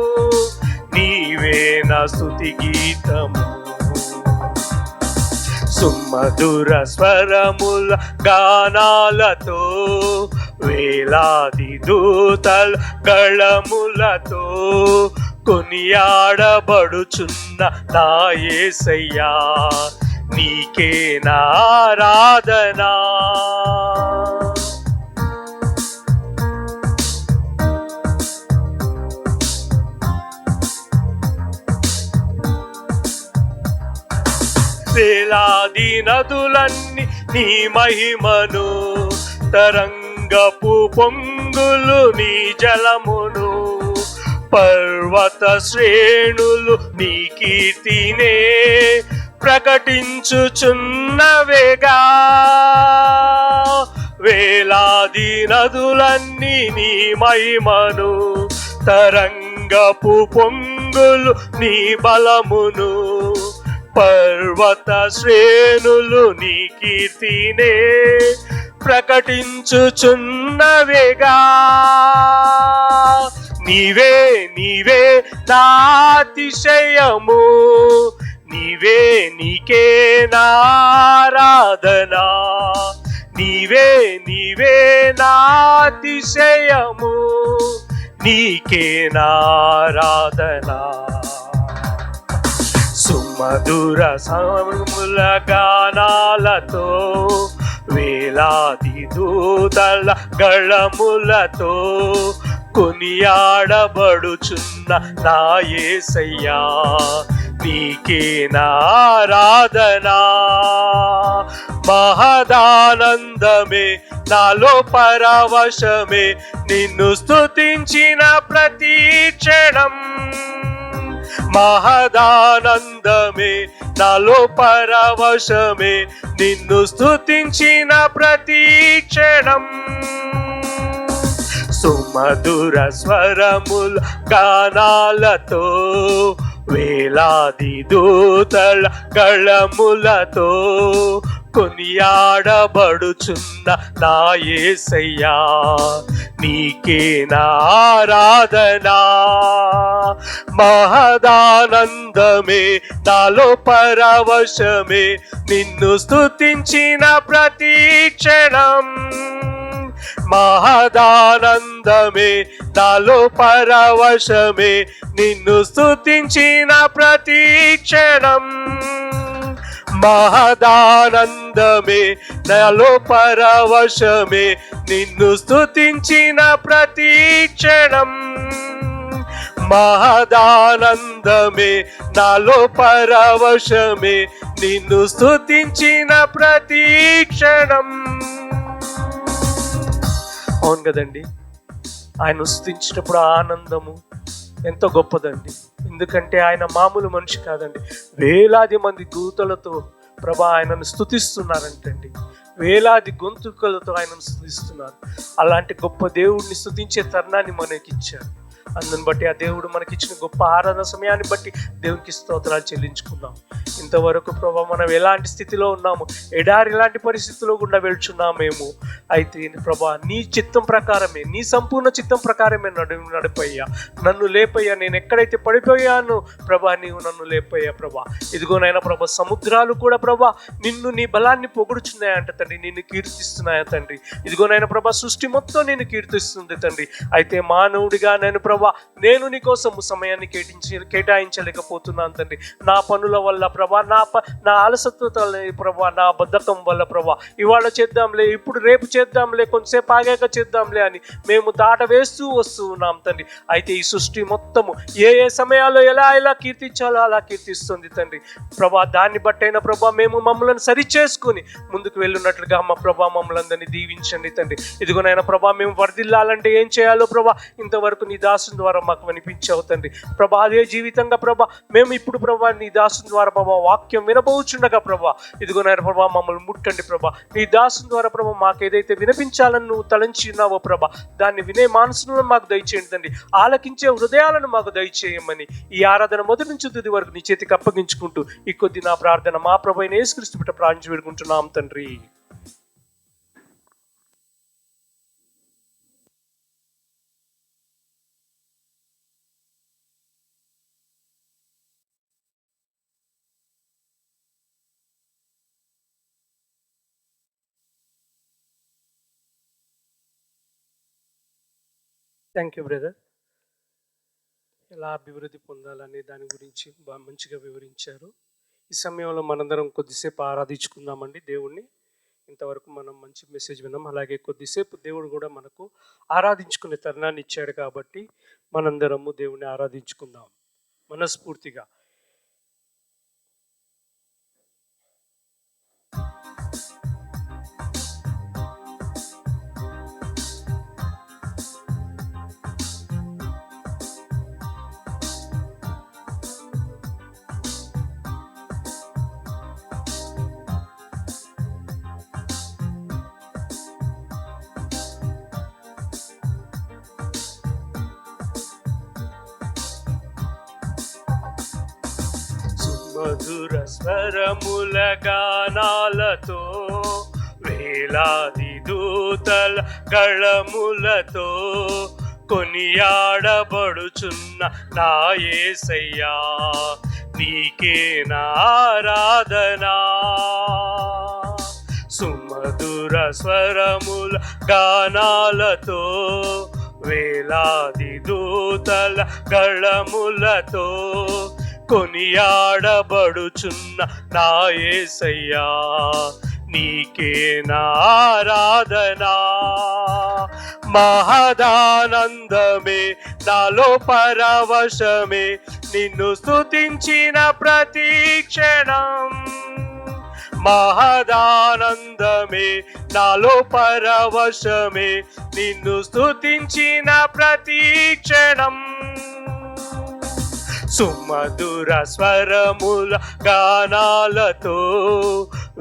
[SPEAKER 1] నీవే నా స్తుతి గీతము. సుమధుర స్వరముల గానాలతో వేలాది దూతల గళములతో కొనియాడబడుచున్న నా యేసయ్యా, నీకే నా ఆరాధనా. వేలాది నదులన్నీ నీ మహిమను, తరంగపు పొంగులు నీ జలమును, పర్వత శ్రేణులు నీ కీర్తినే ప్రకటించుచున్నవేగా. వేలాది నదులన్నీ నీ మహిమను, తరంగపు పొంగులు నీ బలమును, పర్వత శ్రేణులు నీ కీర్తినే ప్రకటించుచున్నవేగా. నీవే నీవే నా అతిశయము, నీవే నీకే నా ఆరాధనా. నీవే నీవే నా అతిశయము, నీకే నా ఆరాధనా. సుమధుర స్వరముల గానాలతో వేలాది దూతల గళములతో కొనియాడబడుచున్న నా యేసయ్యా, నీకే నా ఆరాధనా. మహదానందమే నాలో పరవశమే, నిన్ను స్తుతించిన ప్రతి క్షణం. మహదానందమే నాలో పరవశమే, నిన్ను స్తుతించిన ప్రతి క్షణం. సుమధుర స్వరముల గానాలతో వేలాది దూతల గళములతో కొనియాడబడుచున్న నా యేసయ్యా, నీకే నా ఆరాధనా. మహదానందమే నాలో పరవశమే, నిన్ను స్తుతించిన ప్రతి క్షణం. మహదానందమే నాలో పరవశమే, నిన్ను స్తుతించిన ప్రతి క్షణం. మహదానందమే నాలో పరవశమే, నిన్ను స్తుతించిన ప్రతి క్షణం. మహదానందమే నాలో పరవశమే, నిన్ను స్తుతించిన ప్రతి క్షణం. అవును కదండి, ఆయన స్తుతించేటప్పుడు ఆనందము ఎంతో గొప్పదండి. ఎందుకంటే ఆయన మామూలు మనిషి కాదండి. వేలాది మంది దూతలతో ప్రభా ఆయనను స్తుతిస్తున్నారంటండి. వేలాది గొంతుకలతో ఆయనను స్తుతిస్తున్నారు. అలాంటి గొప్ప దేవుడిని స్తుతించే తరుణాన్ని మనకి ఇచ్చారు. అందుని బట్టి ఆ దేవుడు మనకిచ్చిన గొప్ప ఆరాధన సమయాన్ని బట్టి దేవునికి స్తోత్రాలు చెల్లించుకుందాం. ఇంతవరకు ప్రభా మనం ఎలాంటి స్థితిలో ఉన్నాము, ఎడారి లాంటి పరిస్థితిలో గుండా వెళ్తున్నామేమో. అయితే ప్రభా నీ చిత్తం ప్రకారమే, నీ సంపూర్ణ చిత్తం ప్రకారమే నడిపయ్యా. నన్ను లేపయ్యా. నేను ఎక్కడైతే పడిపోయాను ప్రభా, నీవు నన్ను లేపయ్యా ప్రభా. ఇదిగోనైనా ప్రభా, సముద్రాలు కూడా ప్రభా నిన్ను, నీ బలాన్ని పొగుడుచున్నాయంట తండ్రి, నిన్ను కీర్తిస్తున్నాయా తండ్రి. ఇదిగోనైనా ప్రభా, సృష్టి మొత్తం నేను కీర్తిస్తుంది తండ్రి. అయితే మానవుడిగా నేను ప్రభా, నేను నీ కోసము సమయాన్ని కేటాయించలేకపోతున్నాను తండ్రి. నా పనుల వల్ల ప్రభా, నా అలసత్వత ప్రభా, నా బద్ధకం వల్ల ప్రభా, ఇవాళ చేద్దాంలే, ఇప్పుడు రేపు చేద్దాంలే, కొంతసేపు ఆగాక చేద్దాంలే అని మేము దాట వేస్తూ వస్తూ ఉన్నాం తండ్రి. అయితే ఈ సృష్టి మొత్తము ఏ ఏ సమయాల్లో ఎలా కీర్తించాలో అలా కీర్తిస్తుంది తండ్రి ప్రభా. దాన్ని బట్టైన ప్రభా మేము మమ్మల్ని సరిచేసుకుని ముందుకు వెళ్ళున్నట్లుగా మా ప్రభా మమ్మల్ని అందరినీ దీవించండి తండ్రి. ఇదిగోనైనా ప్రభా, మేము వర్ధిల్లాలంటే ఏం చేయాలో ప్రభా ఇంతవరకు నీ దాసుని ద్వారా మాకు వినిపించావు తండ్రి ప్రభా. అదే జీవితంగా ప్రభా మేము ఇప్పుడు ప్రభా నీ దాసుని ద్వారా ప్రభా వాక్యం వినబోచుండగా ప్రభా, ఇదిగోనైనా ప్రభా మమ్మల్ని ముట్టండి ప్రభా. నీ దాసుని ద్వారా ప్రభా మాకు ఏదైతే వినిపించాలని నువ్వు తలంచినావో ప్రభా, దాన్ని వినే మనసులను మాకు దయచేయండి తండ్రి. ఆలకించే హృదయాలను మాకు దయచేయమని ఈ ఆరాధన మొదటి నుంచి తుది వరకు నీ చేతికి అప్పగించుకుంటూ ఈ కొద్ది నా ప్రార్థన మా ప్రభు అయిన యేసుక్రీస్తు బిడ్డ ప్రార్థించి వేడుకుంటున్నాం తండ్రి. Thank you brother. ఎలా అభివృద్ధి పొందాలనే దాని గురించి బాగా మంచిగా వివరించారు. ఈ సమయంలో మనందరం కొద్దిసేపు ఆరాధించుకుందామండి దేవుణ్ణి. ఇంతవరకు మనం మంచి మెసేజ్ విన్నాం. అలాగే కొద్దిసేపు దేవుడు కూడా మనకు ఆరాధించుకునే తరుణాన్ని ఇచ్చాడు కాబట్టి మనందరము దేవుణ్ణి ఆరాధించుకుందాం మనస్ఫూర్తిగా. మధుర స్వరముల గానాలతో, వేలాది దూతల గళములతో కొనియాడబడుచున్న నా యేసయ్యా, నీకే నా ఆరాధనా. సుమధుర స్వరముల గానాలతో, వేలాది దూతల గళములతో కొనియాడబడుచున్న నా యేసయ్యా, నీకే నా ఆరాధనా. మహదానందమే నాలో పరవశమే, నిన్ను స్తుతించిన ప్రతి క్షణం. మహదానందమే నాలో పరవశమే, నిన్ను స్తుతించిన ప్రతి క్షణం. సుమధుర స్వరముల గానాలతో,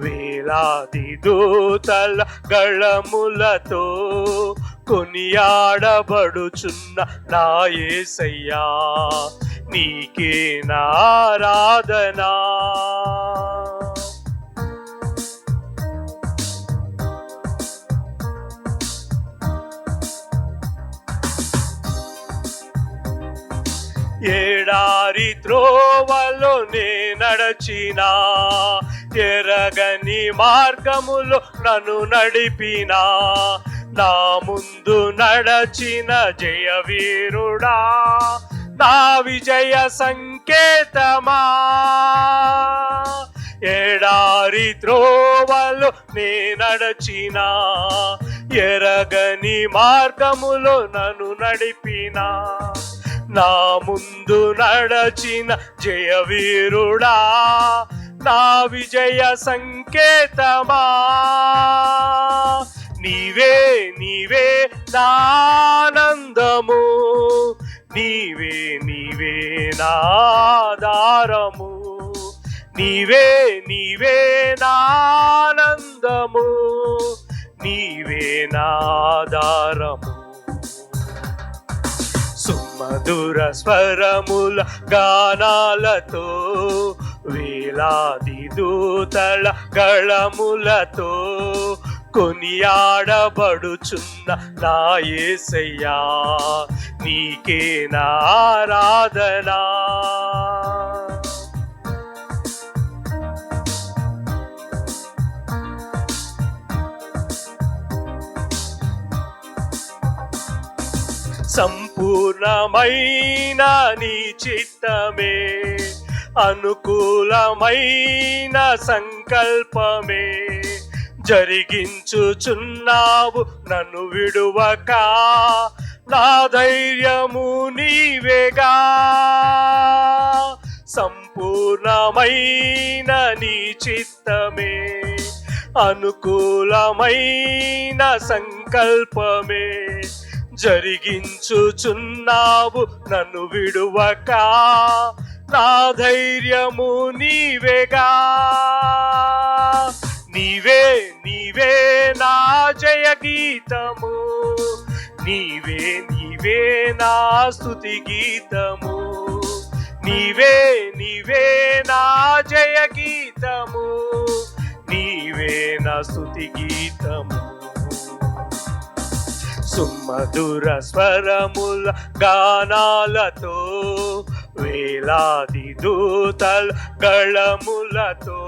[SPEAKER 1] వేలాది దూతల గళములతో కొనియాడబడుచున్న నా యేసయ్యా, నీకే నా ఆరాధనా. ఏడారి త్రోవలో నే నడచినా, ఎరగని మార్గములో నన్ను నడిపినా, నా ముందు నడచిన జయవీరుడా, నా విజయ సంకేతమా. ఏడారి త్రోవలో నే నడచినా, ఎరగని మార్గములో నన్ను నడిపినా, నా ముందు నడచిన జయవీరుడా, నా విజయ సంకేతమా. నీవే నీవే నా ఆనందము, నీవే నీవే నా ఆధారము, నీవే నీవే నా ఆనందము, నీవే నా ఆధారము. సుమధుర స్వరముల గానాలతో, వేలాది దూతల గళములతో కొనియాడబడుచున్న నా యేసయ్యా, నీకే నా ఆరాధనా. సంపూర్ణమైన నీ చిత్తమే, అనుకూలమైన సంకల్పమే జరిగించుచున్నావు నన్ను విడువక. నా ధైర్యము నీవేగా, సంపూర్ణమైన నీ చిత్తమే, అనుకూలమైన సంకల్పమే జరిగించుచున్నావు నన్ను విడువక. నా ధైర్యము నీవేగా, నీవే నీవే నా జయ గీతము, నీవే నీవే నా స్తుతి గీతము, నీవే నీవే నా జయ గీతము, నీవే నా స్తుతి గీతము. సుమధుర స్వరముల గానాలతో, వేలాది దూతల గళములతో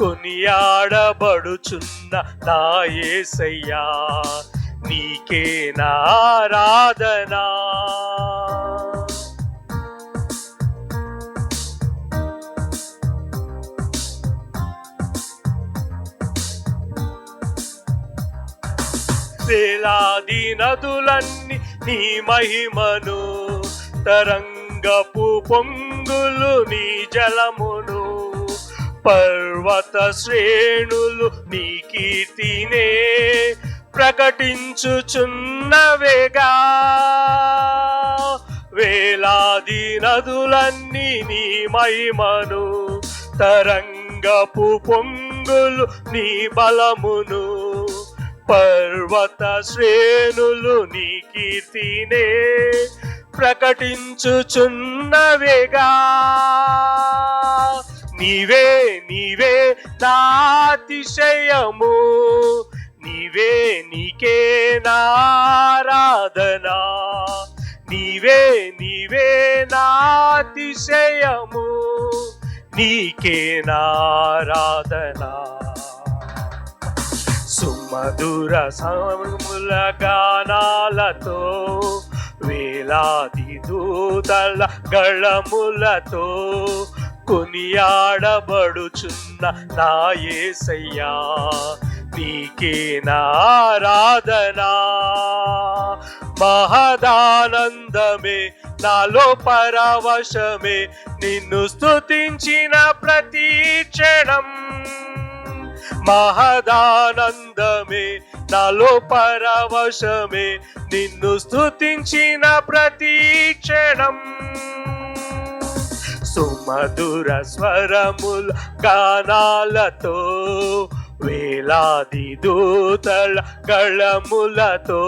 [SPEAKER 1] కొనియాడబడుచున్న నా యేసయ్యా, నీకే నా ఆరాధనా. వేలాది నదులన్నీ నీ మహిమను, తరంగపు పొంగులు నీ జలమును, పర్వత శ్రేణులు నీ కీర్తినే ప్రకటించుచున్నవేగా. వేలాది నదులన్నీ నీ మహిమను, తరంగపు పొంగులు నీ బలమును, పర్వత శ్రేణులు నీ కీర్తినే ప్రకటించుచున్నవేగా. నీవే నీవే నా అతిశయము, నీవే నీకే నా ఆరాధనా. నీవే నీవే నా అతిశయము, నీకే నా ఆరాధనా. సుమధుర సమముల గానాలతో, వేలాది దూతల గళములతో కొనియాడబడుచున్న నా యేసయ్యా, నీకే నా ఆరాధనా. మహదానందమే నాలో పరవశమే, నిన్ను స్తుతించిన ప్రతి క్షణం. మహదానందమే నాలో పరవశమే, నిన్ను స్తుతించిన ప్రతి క్షణం. సుమధుర స్వరముల గానాలతో, వేలాది దూతల గళములతో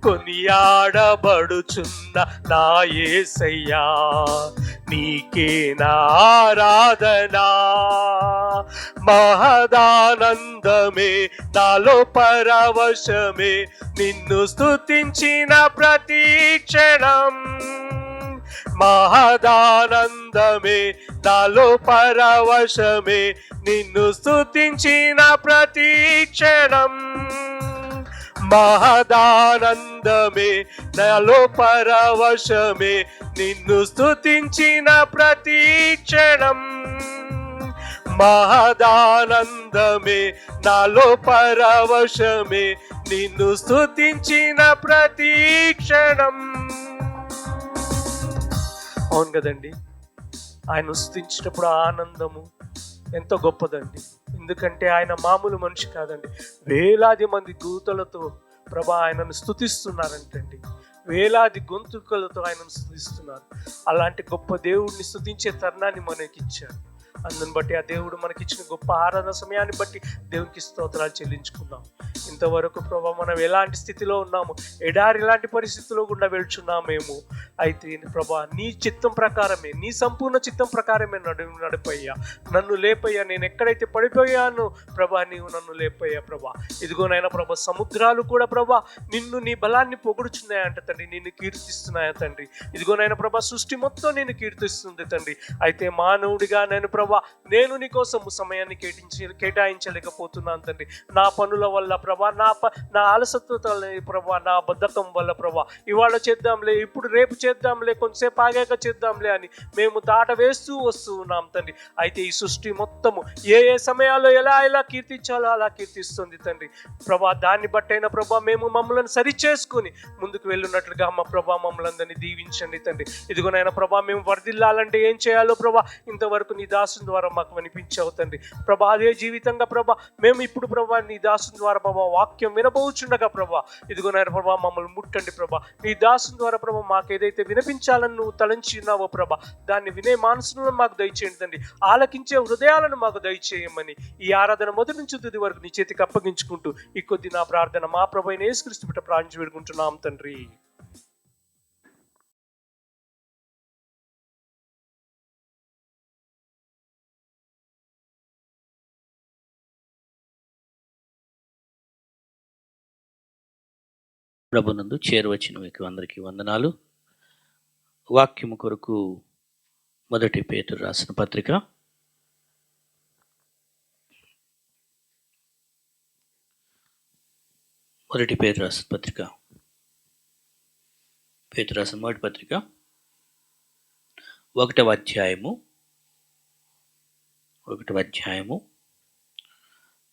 [SPEAKER 1] కొనియాడబడుచున్న నా యేసయ్యా, నీకే నా ఆరాధనా. మహదానందమే నాలో పరవశమే, నిన్ను స్తుతించిన ప్రతి క్షణం. మహదానందమే నాలో పరవశమే, నిన్ను స్తుతించిన ప్రతి క్షణం. మహదానందమే నాలో పరవశమే, నిన్ను స్తుతించిన ప్రతి క్షణం. మహదానందమే నాలో పరవశమే, నిన్ను స్తుతించిన ప్రతి క్షణం. అవును కదండి, ఆయన స్తుతించినప్పుడు ఆనందము ఎంతో గొప్పదండి. ఎందుకంటే ఆయన మామూలు మనిషి కాదండి. వేలాది మంది దూతలతో ప్రభా ఆయనను స్తుతిస్తున్నారంటండి. వేలాది గొంతుకలతో ఆయనను స్తుతిస్తున్నారు. అలాంటి గొప్ప దేవుడిని స్తుతించే తరుణాన్ని మనకి ఇచ్చారు. అందుని బట్టి ఆ దేవుడు మనకిచ్చిన గొప్ప ఆరాధన సమయాన్ని బట్టి దేవునికి స్తోత్రాలు చెల్లించుకుందాం. ఇంతవరకు ప్రభా మనం ఎలాంటి స్థితిలో ఉన్నాము, ఎడారి లాంటి పరిస్థితుల్లో గుండా వెళ్తున్నామేమో. అయితే ప్రభా నీ చిత్తం ప్రకారమే, నీ సంపూర్ణ చిత్తం ప్రకారమే నడిపయ్యా. నన్ను లేపయ్యా. నేను ఎక్కడైతే పడిపోయాను ప్రభా, నీవు నన్ను లేపయ్యా ప్రభా. ఇదిగోనైనా ప్రభా సముద్రాలు కూడా ప్రభా నిన్ను, నీ బలాన్ని పొగుడుచున్నాయంట తండ్రి, నిన్ను కీర్తిస్తున్నాయా తండ్రి. ఇదిగోనైనా ప్రభా సృష్టి మొత్తం నేను కీర్తిస్తుంది తండ్రి. అయితే మానవుడిగా నేను ప్రభా నేను నీ కోసం సమయాన్ని కేటాయించలేకపోతున్నాను తండ్రి. నా పనుల వల్ల ప్రభా, నా అలసత్వత ప్రభా, నా బద్ధకం వల్ల ప్రభా, ఇవాళ చేద్దాంలే, ఇప్పుడు రేపు చేద్దాంలే, కొంతసేపు ఆగాక చేద్దాంలే అని మేము దాట వేస్తూ వస్తూ ఉన్నాం తండ్రి. అయితే ఈ సృష్టి మొత్తము ఏ ఏ సమయాల్లో ఎలా కీర్తించాలో అలా కీర్తిస్తుంది తండ్రి ప్రభా. దాన్ని బట్టైనా ప్రభా మేము మమ్మల్ని సరి చేసుకుని ముందుకు వెళ్ళున్నట్లుగా మా ప్రభా మమ్మల్ని అందరినీ దీవించండి తండ్రి. ఇదిగోనైనా ప్రభా మేము వర్ధిల్లాలంటే ఏం చేయాలో ప్రభా ఇంతవరకు నీ దాసుని ద్వారా మాకు వినిపించావు తండ్రి ప్రభా. అదే జీవితంగా ప్రభా మేము ఇప్పుడు ప్రభా నీ దాసుని ద్వారా ప్రభా వాక్యం వినబోచుండగా ప్రభా ఇదిగోనైనా ప్రభా మమ్మల్ని ముట్టండి ప్రభా. నీ దాసుని ద్వారా ప్రభా మాకు ఏదైతే వినిపించాలని నువ్వు తలంచి ఉన్నావో ప్రభా, దాన్ని వినే మనసును మాకు దయచేయండి తండ్రి. ఆలకించే హృదయాలను మాకు దయచేయమని ఈ ఆరాధన మొదటి నుంచి తుది వరకు నీ చేతికి అప్పగించుకుంటూ ఈ కొద్ది నా ప్రార్థన మా ప్రభు అయిన యేసుక్రీస్తు బిడ్డ ప్రార్థించి వేడుకుంటున్నాం తండ్రి.
[SPEAKER 3] ప్రభునందు చేరువచ్చిన మీకు అందరికీ వందనాలు. వాక్యము కొరకు మొదటి పేతురు రాసిన పత్రిక పేతురు రాసిన మొదటి పత్రిక 1వ అధ్యాయము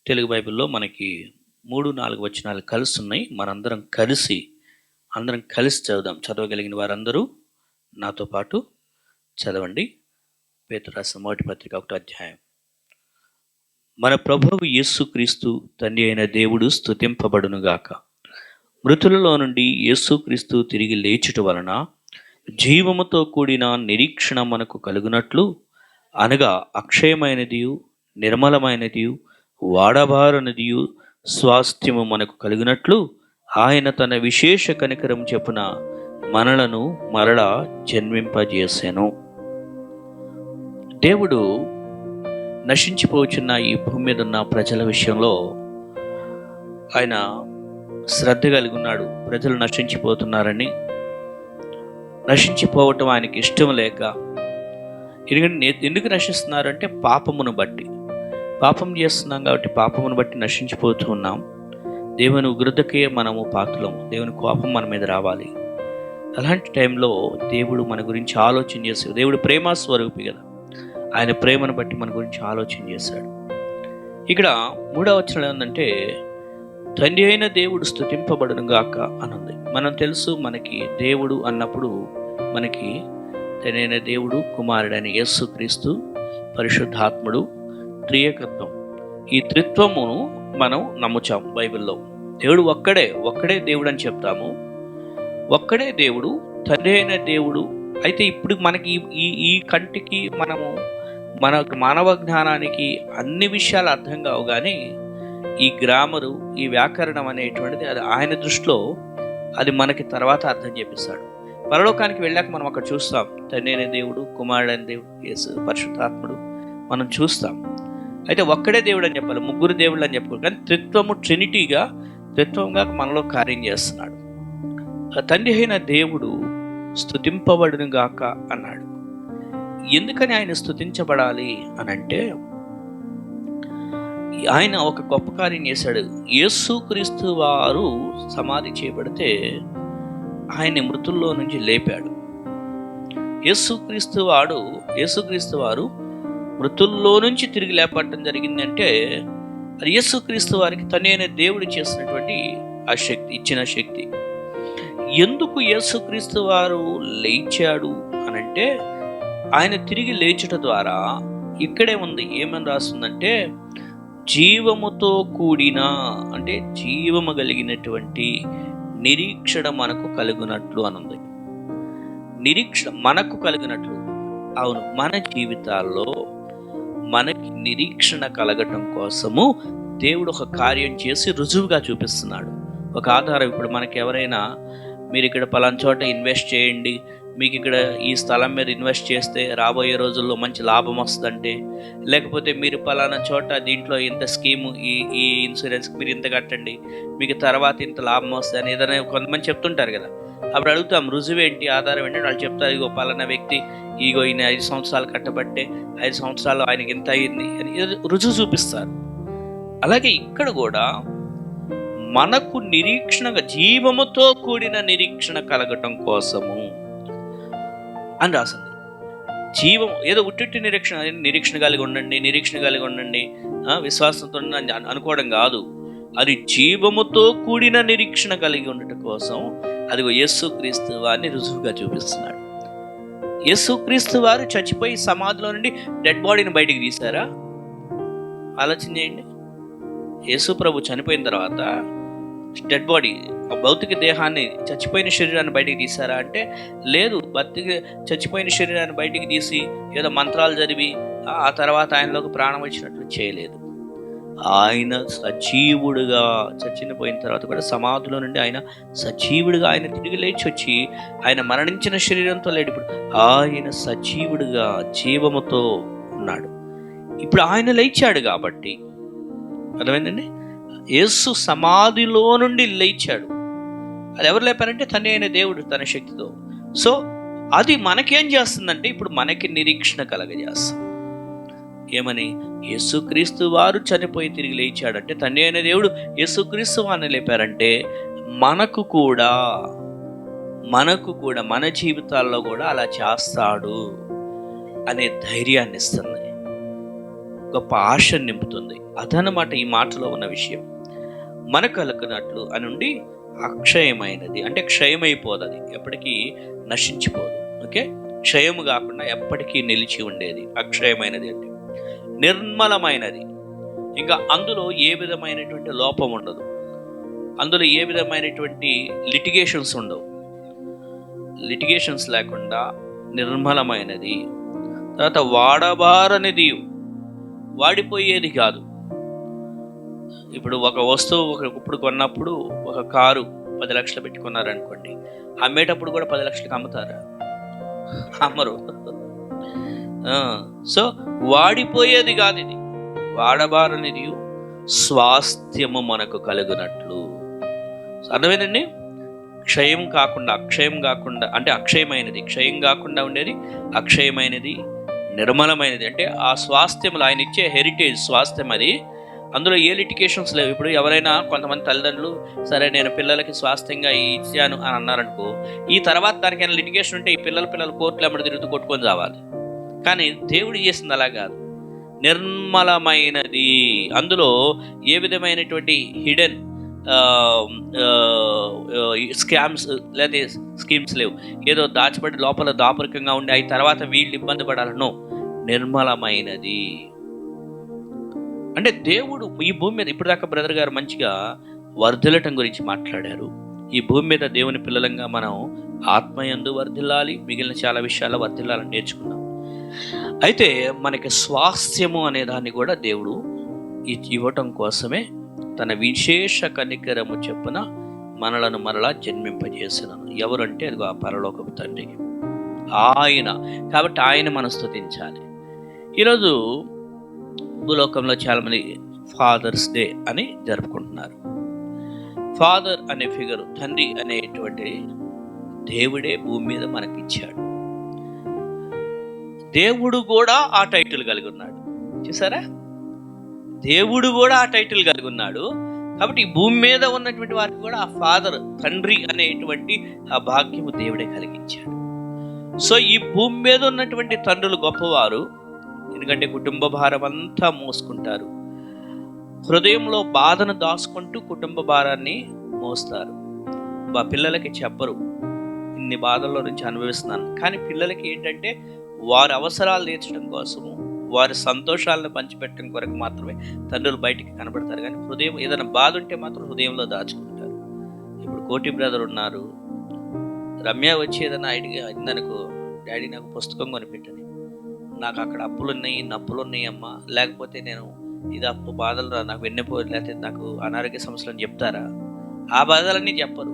[SPEAKER 3] తెలుగు బైబిల్లో మనకి 3-4 వచనాలు కలిసి ఉన్నాయి. మనందరం కలిసి చదువుదాం. చదవగలిగిన వారందరూ నాతో పాటు చదవండి. పేతురు రాసిన మొదటి పత్రిక 1వ అధ్యాయం. మన ప్రభువు యేసుక్రీస్తు తండ్రి అయిన దేవుడు స్తుతింపబడునుగాక. మృతులలో నుండి యేసుక్రీస్తు తిరిగి లేచుట వలన జీవముతో కూడిన నిరీక్షణ మనకు కలుగునట్లు, అనగా అక్షయమైనదియు నిర్మలమైనదియు వాడబారనిదియు స్వాస్థ్యము మనకు కలిగినట్లు ఆయన తన విశేష కనికరం చెప్పున మనలను మరలా జన్మింపజేసెను. దేవుడు నశించిపోచున్న ఈ భూమి మీద ఉన్న ప్రజల విషయంలో ఆయన శ్రద్ధ కలిగి ఉన్నాడు. ప్రజలు నశించిపోతున్నారని, నశించిపోవటం ఆయనకి ఇష్టం లేక, ఎందుకు నశిస్తున్నారంటే పాపమును బట్టి. పాపం చేస్తున్నాం కాబట్టి పాపమును బట్టి నశించిపోతూ ఉన్నాం. దేవుని ఉగ్రతకే మనము పాత్రలము. దేవుని కోపం మన మీద రావాలి. అలాంటి టైంలో దేవుడు మన గురించి ఆలోచన చేశాడు. దేవుడు ప్రేమ స్వరూపి కదా, ఆయన ప్రేమను బట్టి మన గురించి ఆలోచన చేశాడు. ఇక్కడ 3వ వచనం ఏంటంటే తండ్రి అయిన దేవుడు స్తుతింపబడును గాక అనుంది. మనం తెలుసు, మనకి దేవుడు అన్నప్పుడు మనకి తండ్రి అయిన దేవుడు, కుమారుడైన యేసుక్రీస్తు, పరిశుద్ధాత్ముడు, త్రియేకత్వం, ఈ త్రిత్వమును మనం నమ్ముచాం. బైబిల్లో దేవుడు ఒక్కడే దేవుడు అని చెప్తాము. ఒక్కడే దేవుడు, తండ్రి అయిన దేవుడు. అయితే ఇప్పుడు మనకి ఈ కంటికి మన మానవ జ్ఞానానికి అన్ని విషయాలు అర్థం కావు. కానీ ఈ గ్రామరు, ఈ వ్యాకరణం అనేటువంటిది అది ఆయన దృష్టిలో అది మనకి తర్వాత అర్థం చేపిస్తాడు. పరలోకానికి వెళ్ళాక మనం అక్కడ చూస్తాం తండ్రి అయిన దేవుడు, కుమారుడైన దేవుడు, యేసు పరిశుద్ధాత్ముడు మనం చూస్తాం. అయితే ఒక్కడే దేవుడు అని చెప్పాలి, ముగ్గురు దేవుళ్ళు అని చెప్పాలి. కానీ త్రిత్వంగా మనలో కార్యం చేస్తున్నాడు. తండ్రి అయిన దేవుడు స్తుతింపబడును గాక అన్నాడు. ఎందుకని ఆయన స్తుతించబడాలి అని అంటే, ఆయన ఒక గొప్ప కార్యం చేశాడు. యేసుక్రీస్తు వారు సమాధి చేయబడితే ఆయన్ని మృతుల్లో నుంచి లేపాడు. యేసుక్రీస్తు వారు మృతుల్లో నుంచి తిరిగి లేపడం జరిగిందంటే అది యేసుక్రీస్తు వారికి తనైన దేవుడు చేసినటువంటి ఆ శక్తి, ఇచ్చిన శక్తి. ఎందుకు యేసుక్రీస్తు వారు లేచాడు అనంటే, ఆయన తిరిగి లేచుట ద్వారా ఇక్కడే ఉంది, ఏమని రాస్తుందంటే జీవముతో కూడిన, అంటే జీవము కలిగినటువంటి నిరీక్షణ మనకు కలుగునట్లు అనుంది. నిరీక్షణ మనకు కలిగినట్లు. అవును, మన జీవితాల్లో మనకి నిరీక్షణ కలగటం కోసము దేవుడు ఒక కార్యం చేసి రుజువుగా చూపిస్తున్నాడు. ఒక ఆధారం. ఇప్పుడు మనకి ఎవరైనా మీరు ఇక్కడ పలానా చోట ఇన్వెస్ట్ చేయండి, మీకు ఇక్కడ ఈ స్థలం మీద ఇన్వెస్ట్ చేస్తే రాబోయే రోజుల్లో మంచి లాభం వస్తుందంటే, లేకపోతే మీరు పలానా చోట దీంట్లో ఇంత స్కీము, ఈ ఇన్సూరెన్స్కి మీరు ఇంత కట్టండి, మీకు తర్వాత ఇంత లాభం వస్తుంది అని ఏదైనా కొంతమంది చెప్తుంటారు కదా. అప్పుడు అడుగుతాం రుజువు ఏంటి, ఆధారం ఏంటి? వాళ్ళు చెప్తారు, ఇగో పలానా వ్యక్తి ఈగో ఈయన 5 సంవత్సరాలు కట్టబట్టే 5 సంవత్సరాలు ఆయనకి ఎంత అయ్యింది అని రుజువు చూపిస్తారు. అలాగే ఇక్కడ కూడా మనకు నిరీక్షణగా, జీవముతో కూడిన నిరీక్షణ కలగటం కోసము అని రాసింది. జీవం ఏదో ఉట్టి నిరీక్షణ కలిగి ఉండండి, విశ్వాసంతో అనుకోవడం కాదు. అది జీవముతో కూడిన నిరీక్షణ కలిగి ఉండటం కోసం అదిగో యేసుక్రీస్తు వారిని రుజువుగా చూపిస్తున్నాడు. యేసుక్రీస్తు వారు చచ్చిపోయి సమాధిలో నుండి డెడ్ బాడీని బయటికి తీశారా? ఆలోచన చేయండి. యేసు ప్రభు చనిపోయిన తర్వాత డెడ్ బాడీ, భౌతిక దేహాన్ని, చచ్చిపోయిన శరీరాన్ని బయటికి తీశారా అంటే లేదు. చచ్చిపోయిన శరీరాన్ని బయటికి తీసి ఏదో మంత్రాలు చదివి ఆ తర్వాత ఆయనలోకి ప్రాణం వచ్చినట్లు చేయలేదు. ఆయన సజీవుడుగా చచ్చిపోయిన తర్వాత కూడా సమాధిలో నుండి ఆయన సజీవుడిగా ఆయన తిరిగి లేచి వచ్చి ఆయన మరణించిన శరీరంతో లేడు. ఇప్పుడు ఆయన సజీవుడిగా జీవముతో ఉన్నాడు. ఇప్పుడు ఆయన లేచాడు కాబట్టి అర్థమైందండి. యేసు సమాధిలో నుండి లేచాడు. అది ఎవరు లేపారంటే తండ్రి అయిన దేవుడు తన శక్తితో. సో అది మనకేం చేస్తుందంటే ఇప్పుడు మనకి నిరీక్షణ కలగజేస్తుంది. ఏమని? యేసుక్రీస్తు వారు చనిపోయి తిరిగి లేచాడంటే తండ్రి అయిన దేవుడు యేసుక్రీస్తు వారిని లేపారంటే మనకు కూడా మన జీవితాల్లో కూడా అలా చేస్తాడు అనే ధైర్యాన్ని ఇస్తుంది, గొప్ప ఆశను నింపుతుంది. అదనమాట ఈ మాటలో ఉన్న విషయం. మనకు కలుగునట్లు అనుండి అక్షయమైనది అంటే క్షయమైపోదు, అది ఎప్పటికీ నశించిపోదు. ఓకే, క్షయము కాకుండా ఎప్పటికీ నిలిచి ఉండేది అక్షయమైనది అంటే నిర్మలమైనది. ఇంకా అందులో ఏ విధమైనటువంటి లోపం ఉండదు, అందులో ఏ విధమైనటువంటి లిటిగేషన్స్ ఉండవు. లిటిగేషన్స్ లేకుండా నిర్మలమైనది. తర్వాత వాడబారనిది, వాడిపోయేది కాదు. ఇప్పుడు ఒక వస్తువు ఇప్పుడు కొన్నప్పుడు ఒక కారు 10 లక్షలు పెట్టి కొన్నారనుకోండి, అమ్మేటప్పుడు కూడా 10 లక్షలకు అమ్ముతారా? అమ్మరు. సో వాడిపోయేది కాదు, ఇది వాడబారనిది, స్వాస్థ్యము మనకు కలుగునట్లు. అర్థమైందండి. క్షయం కాకుండా, అక్షయం కాకుండా అంటే అక్షయమైనది, క్షయం కాకుండా ఉండేది అక్షయమైనది, నిర్మలమైనది. అంటే ఆ స్వాస్థ్యములు ఆయన ఇచ్చే హెరిటేజ్ స్వాస్థ్యం అది. అందులో ఏ లిటికేషన్స్ లేవు. ఇప్పుడు ఎవరైనా కొంతమంది తల్లిదండ్రులు సరే నేను పిల్లలకి స్వాస్థ్యంగా ఇచ్చాను అని అన్నారనుకో, ఈ తర్వాత దానికైనా లిటిగేషన్ ఉంటే ఈ పిల్లలు కోర్టులు ఎమ్మడి తిరుగుతూ కొట్టుకొని రావాలి. కానీ దేవుడు చేసింది అలా కాదు, నిర్మలమైనది. అందులో ఏ విధమైనటువంటి హిడెన్ స్కామ్స్ లేదా స్కీమ్స్ లేవు. ఏదో దాచిపడి లోపల దాపరికంగా ఉండి అవి తర్వాత వీళ్ళు ఇబ్బంది పడాలనో, నిర్మలమైనది. అంటే దేవుడు ఈ భూమి మీద ఇప్పుడు దాకా బ్రదర్ గారు మంచిగా వర్ధిల్లటం గురించి మాట్లాడారు. ఈ భూమి మీద దేవుని పిల్లలంగా మనం ఆత్మయందు వర్ధిల్లాలి, మిగిలిన చాలా విషయాల్లో వర్ధిల్లాలని నేర్చుకున్నాం. అయితే మనకి స్వాస్థ్యము అనే దాన్ని కూడా దేవుడు ఇవ్వటం కోసమే తన విశేష కనికరము చెప్పున మనలను మరలా జన్మింపజేసినాను. ఎవరంటే అది ఆ పరలోకపు తండ్రి, ఆయన. కాబట్టి ఆయన మనం స్తుతించాలి. ఈరోజు భూలోకంలో చాలామంది ఫాదర్స్ డే అని జరుపుకుంటున్నారు. ఫాదర్ అనే ఫిగర్, తండ్రి అనేటువంటి దేవుడే భూమి మీద మనకిచ్చాడు. దేవుడు కూడా ఆ టైటిల్ కలిగి ఉన్నాడు. చూసారా, దేవుడు కూడా ఆ టైటిల్ కలిగి ఉన్నాడు. కాబట్టి ఈ భూమి మీద ఉన్నటువంటి వారికి కూడా ఆ ఫాదర్, తండ్రి అనేటువంటి ఆ భాగ్యము దేవుడే కలిగించాడు. సో ఈ భూమి మీద ఉన్నటువంటి తండ్రులు గొప్పవారు, ఎందుకంటే కుటుంబ భారం అంతా మోసుకుంటారు. హృదయంలో బాధను దాచుకుంటూ కుటుంబ భారాన్ని మోస్తారు. పిల్లలకి చెప్పరు ఇన్ని బాధల్లో నుంచి అనుభవిస్తున్నాను. కానీ పిల్లలకి ఏంటంటే వారి అవసరాలు తీర్చడం కోసము, వారి సంతోషాలను పంచిపెట్టడం కొరకు మాత్రమే తండ్రులు బయటికి కనబడతారు. కానీ హృదయం ఏదైనా బాధ ఉంటే మాత్రం హృదయంలో దాచుకుంటారు. ఇప్పుడు కోటి బ్రదర్ ఉన్నారు, రమ్య వచ్చి ఏదైనా ఐడియా అయిందనుకో, డాడీ నాకు పుస్తకం కొనిపెట్టని, నాకు అక్కడ అప్పులున్నాయి నప్పులున్నాయి అమ్మా, లేకపోతే నేను ఇది అప్పు బాధలు రా, నాకు వెన్నెపోరు, లేకపోతే నాకు అనారోగ్య సమస్యలు అని చెప్తారా? ఆ బాధలన్నీ చెప్పరు.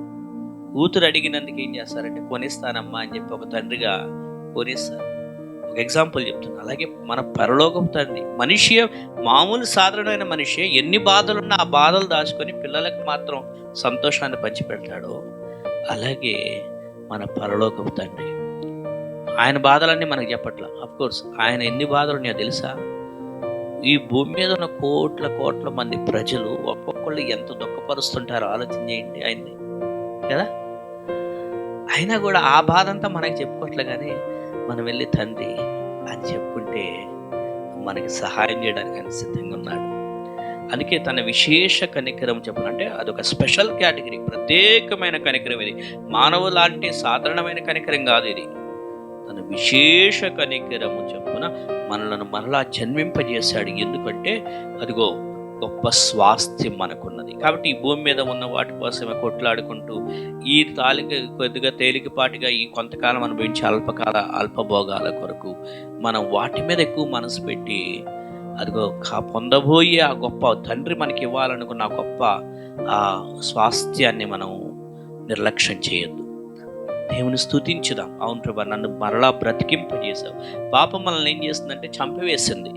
[SPEAKER 3] కూతురు అడిగినందుకు ఏం చేస్తారంటే కొనిస్తానమ్మా అని చెప్పి ఒక తండ్రిగా కొనిస్తారు. ఒక ఎగ్జాంపుల్ చెప్తున్నా. అలాగే మన పరలోకపు తండ్రి మనిషి, మామూలు సాధారణమైన మనిషి ఎన్ని బాధలున్నా ఆ బాధలు దాచుకొని పిల్లలకు మాత్రం సంతోషాన్ని పంచిపెడతాడో, అలాగే మన పరలోకపు తండ్రి ఆయన బాధలన్నీ మనకు చెప్పట్లా. అఫ్కోర్స్ ఆయన ఎన్ని బాధలు ఉన్నాయో తెలుసా? ఈ భూమి మీద ఉన్న కోట్ల మంది ప్రజలు ఒక్కొక్కళ్ళు ఎంత దుఃఖపరుస్తుంటారో ఆలోచన చేయండి ఆయన్ని కదా. అయినా కూడా ఆ బాధ అంతా మనకి చెప్పుకోవట్లే, కానీ మనం వెళ్ళి తండ్రి అని చెప్పుకుంటే మనకి సహాయం చేయడానికి ఆయన సిద్ధంగా ఉన్నాడు. అందుకే తన విశేష కనికరం చెప్పాలంటే అదొక స్పెషల్ కేటగిరీ, ప్రత్యేకమైన కనికరం. ఇది మానవు లాంటి సాధారణమైన కనికరం కాదు. ఇది తన విశేష కనికరము చెప్పున మనలను మరలా జన్మింపజేశాడు. ఎందుకంటే అదిగో గొప్ప స్వాస్థ్యం మనకున్నది. కాబట్టి ఈ భూమి మీద ఉన్న వాటి కోసమే కొట్లాడుకుంటూ ఈ కొద్దిగా తేలికపాటిగా ఈ కొంతకాలం అనుభవించే అల్పభోగాల కొరకు మనం వాటి మీద ఎక్కువ మనసు పెట్టి అదిగో పొందబోయే ఆ గొప్ప తండ్రి మనకి ఇవ్వాలనుకున్న ఆ గొప్ప ఆ స్వాస్థ్యాన్ని మనం నిర్లక్ష్యం చేయొద్దు. దేవుని స్తుతించుదాం. అవును ప్రభా, నన్ను మరలా బ్రతికింపజేశావు. పాపం మనల్ని ఏం చేస్తుందంటే చంపివేసింది.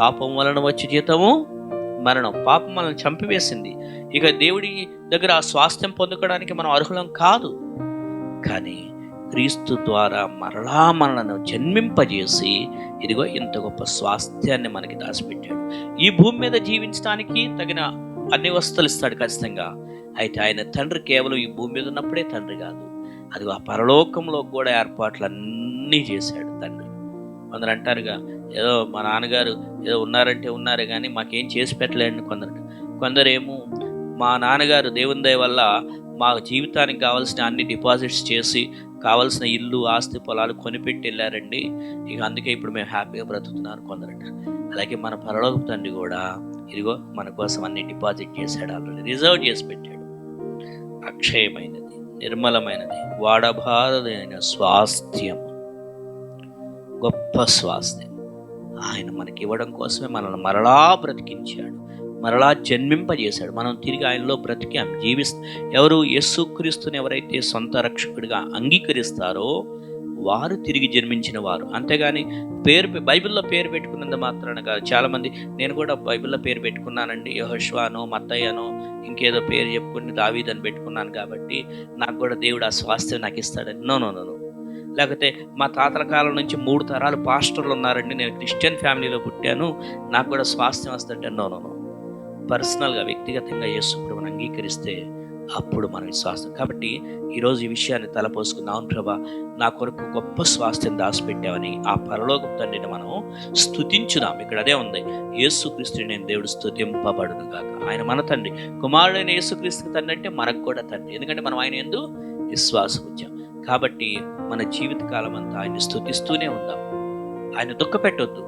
[SPEAKER 3] పాపం వలన వచ్చే జీతము మరణం. పాపం మనల్ని చంపివేసింది. ఇక దేవుడి దగ్గర ఆ స్వాస్థ్యం పొందుకోవడానికి మనం అర్హులం కాదు. కానీ క్రీస్తు ద్వారా మరలా మనలను జన్మింపజేసి ఇదిగో ఇంత గొప్ప స్వాస్థ్యాన్ని మనకి దాచిపెట్టాడు. ఈ భూమి మీద జీవించడానికి తగిన అన్ని వస్తువులు ఇస్తాడు ఖచ్చితంగా. అయితే ఆయన తండ్రి కేవలం ఈ భూమి మీద ఉన్నప్పుడే తండ్రి కాదు, అది ఆ పరలోకంలో కూడా ఏర్పాట్లన్నీ చేశాడు తండ్రి. కొందరు అంటారుగా, ఏదో మా నాన్నగారు ఏదో ఉన్నారంటే ఉన్నారు కానీ మాకేం చేసి పెట్టలేండి కొందరేమో మా నాన్నగారు దేవుని దయ వల్ల మా జీవితానికి కావాల్సిన అన్ని డిపాజిట్స్ చేసి కావాల్సిన ఇల్లు ఆస్తి పొలాలు కొనిపెట్టి వెళ్ళారండి, ఇక అందుకే ఇప్పుడు మేము హ్యాపీగా బ్రతుకుతున్నారు కొందరట. అలాగే మన పరలోక తండ్రి కూడా ఇదిగో మన కోసం అన్ని డిపాజిట్ చేశాడు, ఆల్రెడీ రిజర్వ్ చేసి పెట్టాడు. అక్షయమైనది, నిర్మలమైనది, వాడబారదైన స్వాస్థ్యం, గొప్ప స్వాస్థ్యం ఆయన మనకి ఇవ్వడం కోసమే మనల్ని మరలా బ్రతికించాడు, మరలా జన్మింపజేశాడు. మనం తిరిగి ఆయనలో బ్రతికాం, ఎవరు యేసుక్రీస్తుని ఎవరైతే సొంత రక్షకుడిగా అంగీకరిస్తారో వారు తిరిగి జన్మించిన వారు. అంతేగాని బైబిల్లో పేరు పెట్టుకున్నంత మాత్రాన కాదు. చాలామంది నేను కూడా బైబిల్లో పేరు పెట్టుకున్నానండి, యెహోషువనో మత్తయ్యనో ఇంకేదో పేరు చెప్పుకుని దావీదని పెట్టుకున్నాను కాబట్టి నాకు కూడా దేవుడు ఆ స్వాస్థ్యం నాకు ఇస్తాడని. నో. లేకపోతే మా తాతల కాలం నుంచి 3 తరాలు పాస్టర్లు ఉన్నారండి, నేను క్రిస్టియన్ ఫ్యామిలీలో పుట్టాను, నాకు కూడా స్వాస్థ్యం వస్తుంటే. నో. పర్సనల్గా వ్యక్తిగతంగా యేసు ప్రభువుని అంగీకరిస్తే అప్పుడు మన విశ్వాసం. కాబట్టి ఈరోజు ఈ విషయాన్ని తలపోసుకుందాం. ప్రభా, నా కొరకు గొప్ప స్వాస్థ్యం దాచిపెట్టావని ఆ పరలోక తండ్రిని మనం స్తుతించుదాం. ఇక్కడ అదే ఉంది, యేసుక్రీస్తుని నేను దేవుడు స్తుతింపబడును గాక. ఆయన మన తండ్రి, కుమారుడైన యేసుక్రీస్తు తండ్రి అంటే మనకు కూడా తండ్రి, ఎందుకంటే మనం ఆయన యందు విశ్వాసం ఉంచాం. కాబట్టి మన జీవితకాలం అంతా ఆయన్ని స్తుతిస్తూనే ఉందాం. ఆయన దుఃఖ పెట్టొద్దు,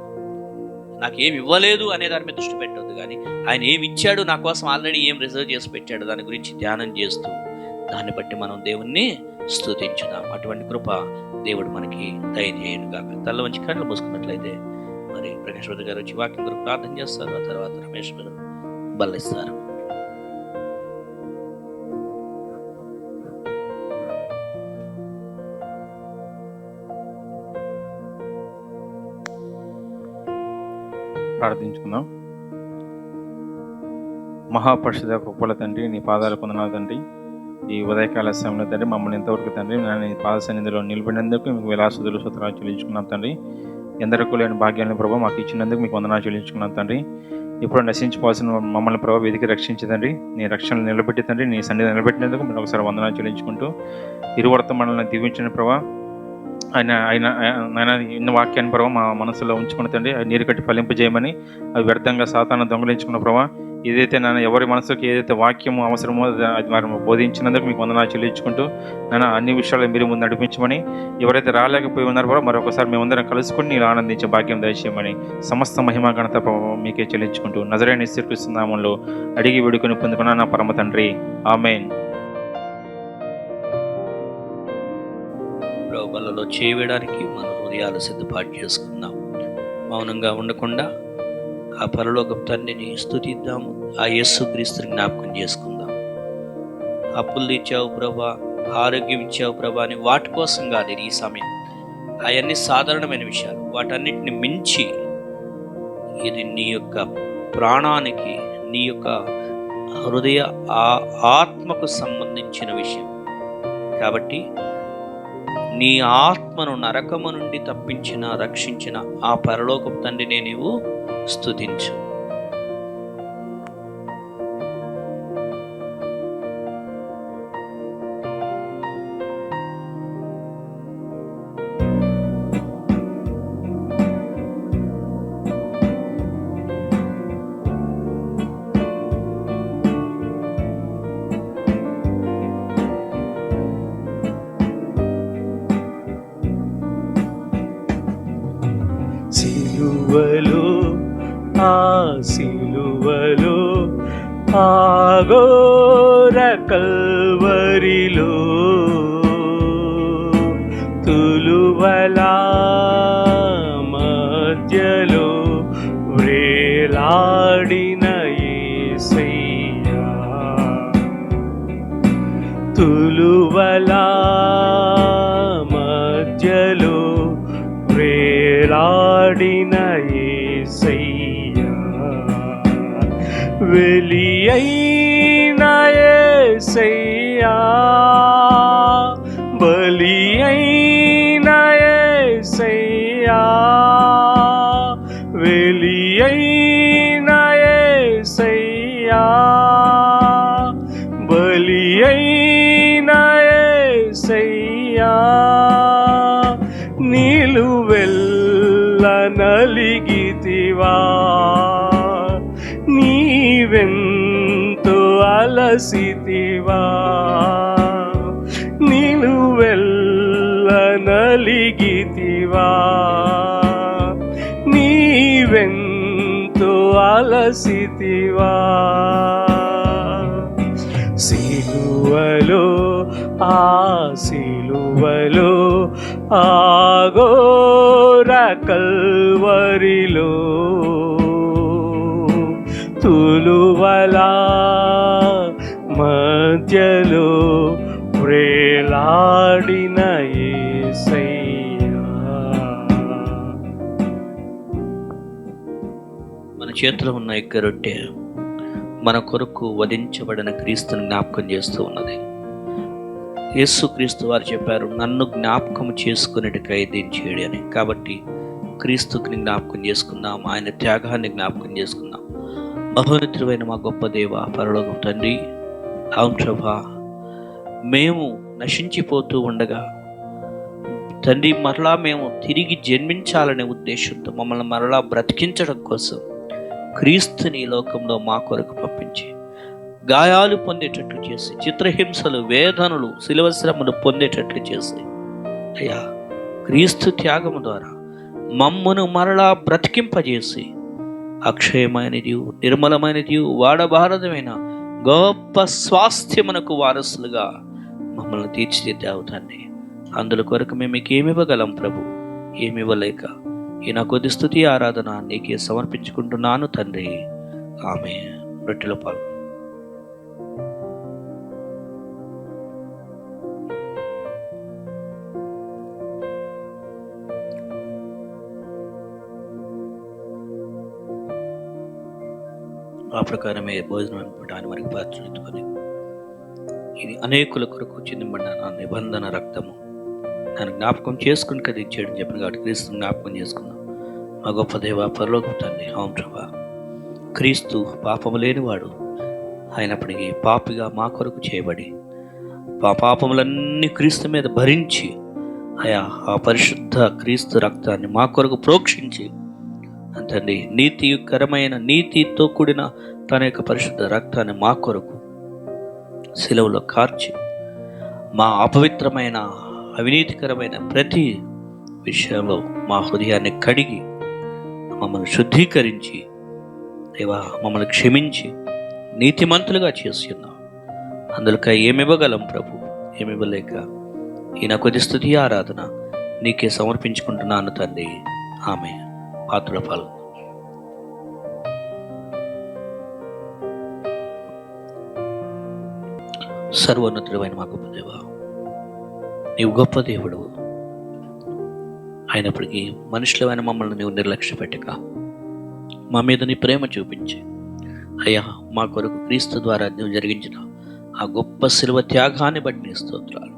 [SPEAKER 3] నాకు ఏమి ఇవ్వలేదు అనే దాని మీద దృష్టి పెట్టొద్దు, కానీ ఆయన ఏమి ఇచ్చాడు నా కోసం ఆల్రెడీ ఏం రిజర్వ్ చేసి పెట్టాడు దాని గురించి ధ్యానం చేస్తూ దాన్ని బట్టి మనం దేవుణ్ణి స్తుతించుదాం. అటువంటి కృప దేవుడు మనకి దయచేయను గాక. తల్ల వంచి కళ్ళు మూసుకున్నట్లయితే మరి ప్రకాష్ గారు వచ్చి వాక్యం కొరకు ప్రార్థన చేస్తారు, ఆ తర్వాత రమేష్ గారు బల్లిస్తారు.
[SPEAKER 4] ప్రార్థించుకుందాం. మహాపరిషుద్ధ కృపల తండ్రి, నీ పాదాలు పొందనాలు తండ్రి. ఈ ఉదయకాల సమయంలో తండ్రి మమ్మల్ని ఎంతవరకు తండ్రి నేను నీ పాద సన్నిధిలో నిలబడినందుకు మీకు వేలాసుదులు సూత్రాలు చెల్లించుకున్నాం తండ్రి. ఎందరికీ లేని భాగ్యాన్ని ప్రభావ మాకు ఇచ్చినందుకు మీకు వందనాలు చెల్లించుకున్నాం తండ్రి. ఇప్పుడు నశించిపోవాల్సిన మమ్మల్ని ప్రభావ వెతికి రక్షించదండి, నీ రక్షణలు నిలబెట్టి తండ్రి నీ సన్నిధి నిలబెట్టినందుకు మీరు ఒకసారి వందనాలు చెల్లించుకుంటూ ఇరువర్త మనల్ని దీవించిన ప్రభావ ఆయన ఇన్న వాక్యాన్ని ప్రభావ మా మనసులో ఉంచుకున్న తండ్రి నీరు కట్టి ఫలింపజేయమని, అవి వ్యర్థంగా సాతాను దొంగలించుకున్న ప్రభావ ఏదైతే నాన్న ఎవరి మనసుకి ఏదైతే వాక్యము అవసరమో అది మరి బోధించినందుకు మీకు వందనాలు చెల్లించుకుంటూ నాన్న అన్ని విషయాలు మీరు ముందు నడిపించమని, ఎవరైతే రాలేకపోయి ఉన్నారో కూడా మరొకసారి మేమందరం కలుసుకుని నీళ్ళు ఆనందించే భాగ్యం దయచేయమని సమస్త మహిమ ఘనత మీకే చెల్లించుకుంటూ నజరేయుని యేసుక్రీస్తు నామములో అడిగి వేడుకొని పొందుకున్న నా పరమ తండ్రి, ఆమేన్.
[SPEAKER 3] బలలో చేయడానికి మన హృదయాలు సిద్ధపాటు చేసుకుందాం. మౌనంగా ఉండకుండా ఆ పరలోకపు తండ్రిని స్తుతిద్దాము. ఆ యేసుక్రీస్తుని జ్ఞాపకం చేసుకుందాం. అప్పులు ఇచ్చావు ప్రభా, ఆరోగ్యం ఇచ్చావు ప్రభా అని వాటి కోసం కాదు ఈ సమయం. అవన్నీ సాధారణమైన విషయాలు. వాటన్నిటిని మించి ఇది నీ యొక్క ప్రాణానికి, నీ యొక్క హృదయ ఆత్మకు సంబంధించిన విషయం. కాబట్టి నీ ఆత్మను నరకము నుండి తప్పించిన, రక్షించిన ఆ పరలోకపు తండ్రిని నీవు స్తుతించు.
[SPEAKER 1] సిలువలో, ఆ సిలువలో, ఆఘోర కల్వరిలో, తులువలా మధ్యలో వ్రేలాడిన యేసయ్యా, తులువలా మధ్యలో వేలాడిన యేసయ్యా, వెలియైన యేసయ్యా, బలియైన యేసయ్యా, వెలియైన యేసయ్యా, బలియైన యేసయ్యా, నిలువెల్ల నలిగితివా, నీవెంతో అలసితివా, నిలువెల్ల నలిగితివా, నీవెంతో అలసితివా, సిలువలో, ఆ సిలువలో, ఆఘోర కల్వరిలో, తులువలా మధ్యలో వ్రేలాడిన యేసయ్యా.
[SPEAKER 3] మన చేతిలో ఉన్న యొక్క రొట్టె మన కొరకు వధించబడిన క్రీస్తుని జ్ఞాపకం చేస్తూ ఉన్నది. యేసుక్రీస్తు వారు చెప్పారు, నన్ను జ్ఞాపకం చేసుకునేటికై దీన్ని చేయడి అని. కాబట్టి క్రీస్తుని జ్ఞాపకం చేసుకుందాం, ఆయన త్యాగాన్ని జ్ఞాపకం చేసుకుందాం. మహోన్నతుడైన మా గొప్ప దేవ, పరలోకపు తండ్రి, అవును ప్రభా, మేము నశించిపోతూ ఉండగా తండ్రి మరలా మేము తిరిగి జన్మించాలనే ఉద్దేశంతో మమ్మల్ని మరలా బ్రతికించడం కోసం క్రీస్తుని ఈ లోకంలో మా కొరకు పంపించి గాయాలు పొందేటట్లు చేసి, చిత్రహింసలు, వేదనలు, శిలువ శ్రమలు పొందేటట్లు చేసి, అయ్యా క్రీస్తు త్యాగము ద్వారా మమ్మును మరలా బ్రతికింపజేసి అక్షయమైనది, నిర్మలమైనది, వాడబారదమైన గొప్ప స్వాస్థ్యమునకు వారసులుగా మమ్మల్ని తీర్చిదిద్దావు తండ్రి. అందుల కొరకు మేము మీకు ఏమివ్వగలం ప్రభు? ఏమివ్వలేక ఈ నా కొద్ది స్తుతి ఆరాధన నీకే సమర్పించుకుంటున్నాను తండ్రి. ఆమె రొట్టెలో పాలు. ఆ ప్రకారమే భోజనం అనుకుంటాను మనకి పాత్రని. ఇది అనేకుల కొరకు చిందింబడిన నా నిబంధన రక్తము, నన్ను జ్ఞాపకం చేసుకుని కదా ఇచ్చాడని చెప్పిన కాబట్టి క్రీస్తుని జ్ఞాపకం చేసుకున్నాం. మా గొప్ప దేవ, పరలోకపు తండ్రి, అవును ప్రభా, క్రీస్తు పాపము లేనివాడు అయినప్పటికీ పాపిగా మా కొరకు చేయబడి మా పాపములన్నీ క్రీస్తు మీద భరించి అయా ఆ పరిశుద్ధ క్రీస్తు రక్తాన్ని మా కొరకు ప్రోక్షించి తండ్రి నీతికరమైన, నీతితో కూడిన తన యొక్క పరిశుద్ధ రక్తాన్ని మా కొరకు శిలువలో కార్చి మా అపవిత్రమైన, అవినీతికరమైన ప్రతి విషయంలో మా హృదయాన్ని కడిగి మమ్మల్ని శుద్ధీకరించి దేవా మమ్మల్ని క్షమించి నీతిమంతులుగా చేసి ఉన్నాం. అందులోక ఏమివ్వగలం ప్రభు? ఏమివ్వలేక ఈ నా కొద్ది స్తుతి ఆరాధన నీకే సమర్పించుకుంటున్నాను తండ్రి. ఆమె పాత్రల పాల్గొ. సర్వోన్నతుడైన మా గొప్ప దేవా, నీవు గొప్ప దేవుడు అయినప్పటికీ మనుషులమైన మమ్మల్ని నీవు నిర్లక్ష్య పెట్టక మా మీద నీ ప్రేమ చూపించి, అయ్యా మా కొరకు క్రీస్తు ద్వారా నువ్వు జరిగించిన ఆ గొప్ప శిలువ త్యాగాన్ని బట్టి నీ స్తోత్రాలు.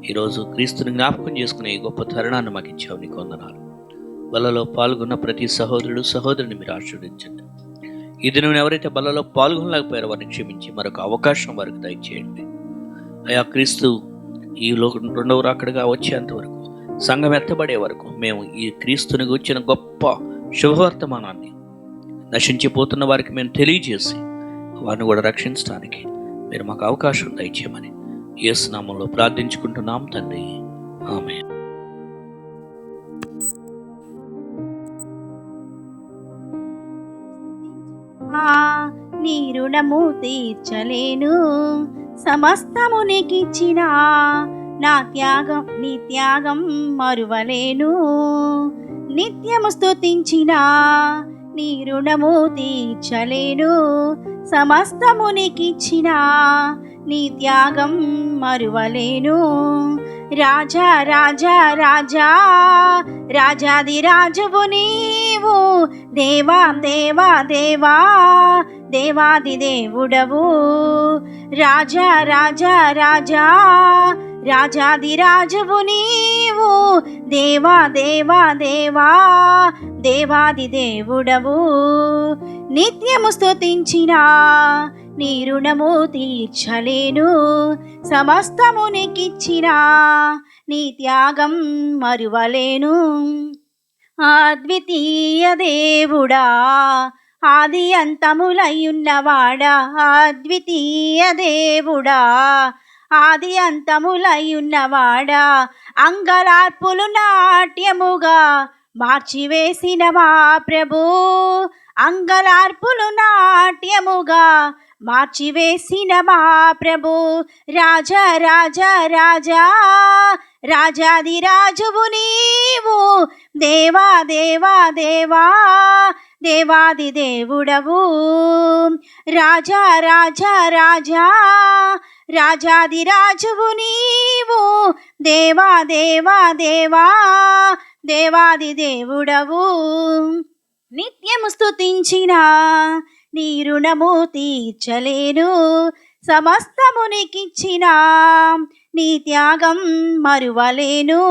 [SPEAKER 3] ఈరోజు క్రీస్తుని జ్ఞాపకం చేసుకునే ఈ గొప్ప తరుణాన్ని మాకు ఇచ్చావు, నీకు వందనాలు. బలలో పాల్గొన్న ప్రతి సహోదరుడు సహోదరుని మీరు ఆశీర్వదించండి. ఈ దినం ఎవరైతే బలలో పాల్గొనలేకపోయారో వారిని క్షమించి మరొక అవకాశం వారికి దయచేయండి. అయా క్రీస్తు ఈ రెండవ రాకడగా వచ్చేంత వరకు, సంఘం ఎత్తబడే వరకు మేము ఈ క్రీస్తుని గురించిన గొప్ప శుభవర్తమానాన్ని నశించిపోతున్న వారికి మేము తెలియజేసి వారిని కూడా రక్షించడానికి మీరు మాకు అవకాశం దయచేయమని యేసు నామములో ప్రార్థించుకుంటున్నాం తండ్రి, ఆమేన్.
[SPEAKER 5] నీ రుణము తీర్చలేను, సమస్తము నీకిచ్చిన నీ త్యాగం మరువలేను. నిత్యము స్తుతించిన నీ రుణము తీర్చలేను, సమస్తము నీకిచ్చిన నీ త్యాగం మరువలేను. రాజా రాజా రాజా రాజాది రాజువు నీవు, దేవా దేవా దేవా దేవాది దేవుడవు. రాజా రాజా రాజా రాజాది రాజువు నీవు, దేవా దేవా దేవా దేవాది దేవుడవు. నిత్యము స్తుతించిన నీ రుణము తీర్చలేను, సమస్తము నీకిచ్చిన నీ త్యాగం మరువలేను. అద్వితీయ దేవుడా, ఆది అంతములయున్నవాడా, అద్వితీయ దేవుడా, ఆది అంతములయున్నవాడా, అంగలార్పులు నాట్యముగా మార్చివేసిన మా ప్రభు, అంగలార్పులు నాట్యముగా మార్చివేసిన మా ప్రభు. రాజా రాజా రాజా రాజాది రాజువు నీవు, దేవా దేవా దేవా దేవాది దేవుడవు. రాజా రాజా రాజా రాజాది రాజువు నీవు, దేవా దేవా దేవా దేవాది దేవుడవు. నిత్యము స్తుతించిన నీ రుణము తీర్చలేను, సమస్తము నీకిచ్చిన నీ త్యాగం మరువలేను.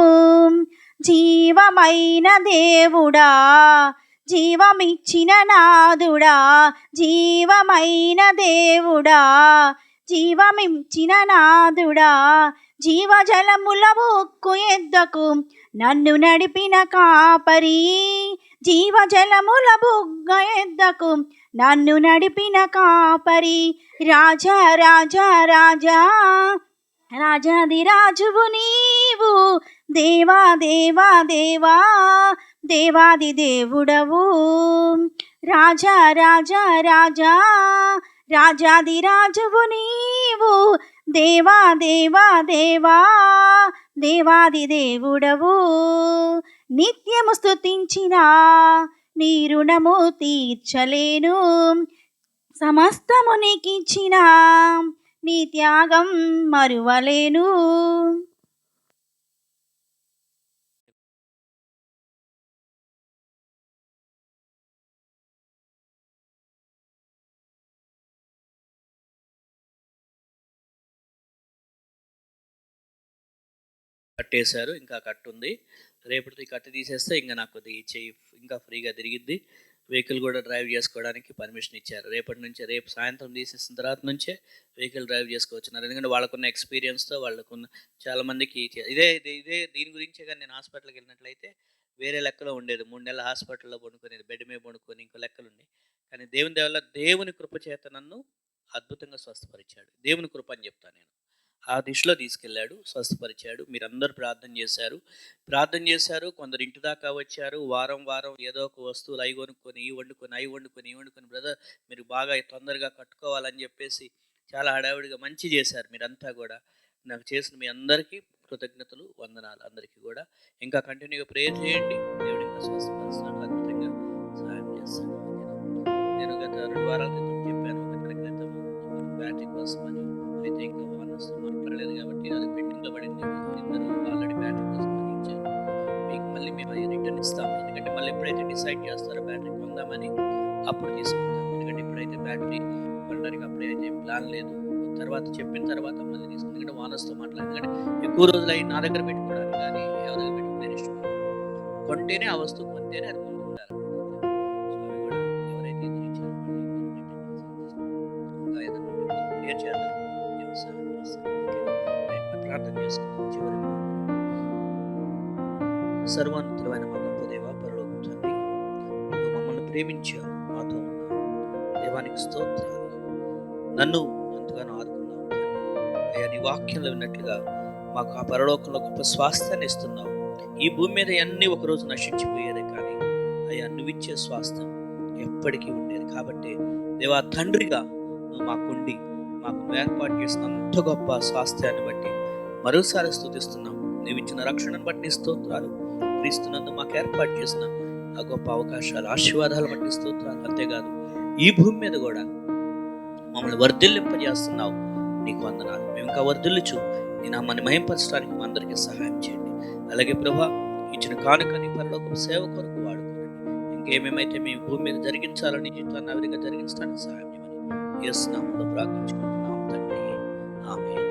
[SPEAKER 5] జీవమైన దేవుడా, జీవమిచ్చిన నాదుడా, జీవమైన దేవుడా, జీవమిచ్చిన నాదుడా, జీవజలముల ఉక్కు ఎద్దకు నన్ను నడిపిన కాపరి, జీవజలముల బుగ్గ ఎద్దకు నన్ను నడిపిన కాపరి. రాజా రాజా రాజా రాజాది రాజువు నీవు, దేవా దేవా దేవా దేవాది దేవుడవు. రాజా రాజా రాజా రాజాది రాజువు నీవు, దేవా దేవా దేవా దేవాది దేవుడవు. నిత్యము స్తుతించిన నీ రుణము తీర్చలేను, సమస్తము నీకిచ్చిన నీ త్యాగం మరువలేను.
[SPEAKER 3] కట్టేశారు, ఇంకా కట్టు ఉంది. రేపటిది కట్టు తీసేస్తే ఇంకా నాకు చెయ్యి ఇంకా ఫ్రీగా తిరిగిద్ది. వెహికల్ కూడా డ్రైవ్ చేసుకోవడానికి పర్మిషన్ ఇచ్చారు. రేపటి నుంచే, రేపు సాయంత్రం తీసేసిన తర్వాత నుంచే వెహికల్ డ్రైవ్ చేసుకోవచ్చున్నారు. ఎందుకంటే వాళ్ళకున్న ఎక్స్పీరియన్స్తో, వాళ్ళకున్న చాలామందికి ఇదే ఇదే దీని గురించే. కానీ నేను హాస్పిటల్కి వెళ్ళినట్లయితే వేరే లెక్కలో ఉండేది. 3 నెలల హాస్పిటల్లో పండుకునేది, బెడ్ మీద పండుకొని ఇంకో లెక్కలుండి. కానీ దేవుని కృప చేత నన్ను అద్భుతంగా స్వస్థపరిచాడు. దేవుని కృప అని చెప్తాను నేను. ఆ దిశలో తీసుకెళ్ళాడు, స్వస్థపరిచాడు. మీరందరూ ప్రార్థన చేశారు. కొందరు ఇంటి దాకా వచ్చారు. వారం ఏదో ఒక వస్తువులు అవి కొనుక్కొని ఈ వండుకొని బ్రదర్ మీరు బాగా తొందరగా కట్టుకోవాలని చెప్పేసి చాలా హడావిడిగా మంచి చేశారు. మీరంతా కూడా నాకు చేసిన మీ అందరికీ కృతజ్ఞతలు, వందనాలు. అందరికీ కూడా ఇంకా కంటిన్యూగా ప్రేయర్ చేయండి. దేవుడు ఇంకా స్వస్థపరుస్తాడు, అద్భుతంగా సహాయం చేస్తాడు. నేను గత 2 వారాల క్రితం చెప్పాను, ఒక క్రితం బ్యాటరీ కోసం అని. అయితే ఇంకా మనసులో మాట్లాడలేదు కాబట్టి అది పెండింగ్లో పడింది. ఇద్దరు ఆల్రెడీ బ్యాటరీ కోసం అని ఇచ్చారు. మీకు మళ్ళీ మేము అది రిటర్న్ ఇస్తాము. ఎందుకంటే మళ్ళీ ఎప్పుడైతే డిసైడ్ చేస్తారో బ్యాటరీ కొందామని అప్పుడు తీసుకుంటాం. ఎందుకంటే ఇప్పుడైతే బ్యాటరీ కొనడానికి అప్పుడైతే ప్లాన్ లేదు. తర్వాత చెప్పిన తర్వాత మళ్ళీ తీసుకుంటాం. ఎందుకంటే వానర్స్తో మాట్లాడాలి. ఎందుకంటే ఎక్కువ రోజులు అయి నా దగ్గర పెట్టుకోవడానికి కానీ ఎవరి దగ్గర పెట్టుకునే ఇష్టం కొంటేనే ఆ వస్తువు కొంటేనే అది ముందు ఉండాలి. సో అవి కూడా ఎవరైతే ఎదురు ఇచ్చారో మళ్ళీ ఇంకా ఏదైనా క్లియర్ చేద్దాం. దేవుడు సహాయం చేస్తాడు. రైట్, మనం ప్రార్థన చేసుకుందాం. చివరికి సర్వాంతులైన మా గొప్ప దేవ, పరలోక తండ్రి, నువ్వు మమ్మల్ని ప్రేమించావు, మాతో ఉన్నావు. దేవానికి స్తోత్రాలు. నన్ను ఎంతగానో ఆదుకున్నావు తండ్రి. అయ్యా, నీ వాక్యంలో విన్నట్లుగా మాకు ఆ పరలోకంలో గొప్ప స్వాస్థ్యాన్ని ఇస్తున్నావు. ఈ భూమి మీద అన్నీ ఒకరోజు నశించిపోయేదే, కానీ అయ్యా నువ్విచ్చే స్వాస్థ్యం ఎప్పటికీ ఉండేది. కాబట్టి దేవా తండ్రిగా నువ్వు మాకుండి మాకు నువ్వు ఏర్పాటు చేసిన అంత గొప్ప స్వాస్థ్యాన్ని బట్టి మరోసారి స్తుతిస్తున్నాం. నువ్వు ఇచ్చిన రక్షణను బట్టి స్తోత్రాలు. క్రీస్తునందు మాకు ఏర్పాటు చేసిన ఆ గొప్ప అవకాశాలు, ఆశీర్వాదాలు బట్టి స్తోత్రాలు. అంతేకాదు ఈ భూమి మీద కూడా మమ్మల్ని వర్ధిల్లింపజేస్తున్నావు. నీకు వందనాలు. మేము ఇంకా వర్ధిల్లుచు నీ నామాన్ని మహింపరచడానికి మా అందరికీ సహాయం చేయండి. అలాగే ప్రభా, ఇచ్చిన కానుకని పరలోక సేవ కొరకు వాడుకోండి. ఇంకేమేమైతే మేము భూమి మీద జరిగించాలని జీవితాన్ని ఆ విధంగా జరిగించడానికి సహాయం చేయమని యేసు నామములో ప్రార్థించుకుంటున్నాం తండ్రి. ఆమేన్.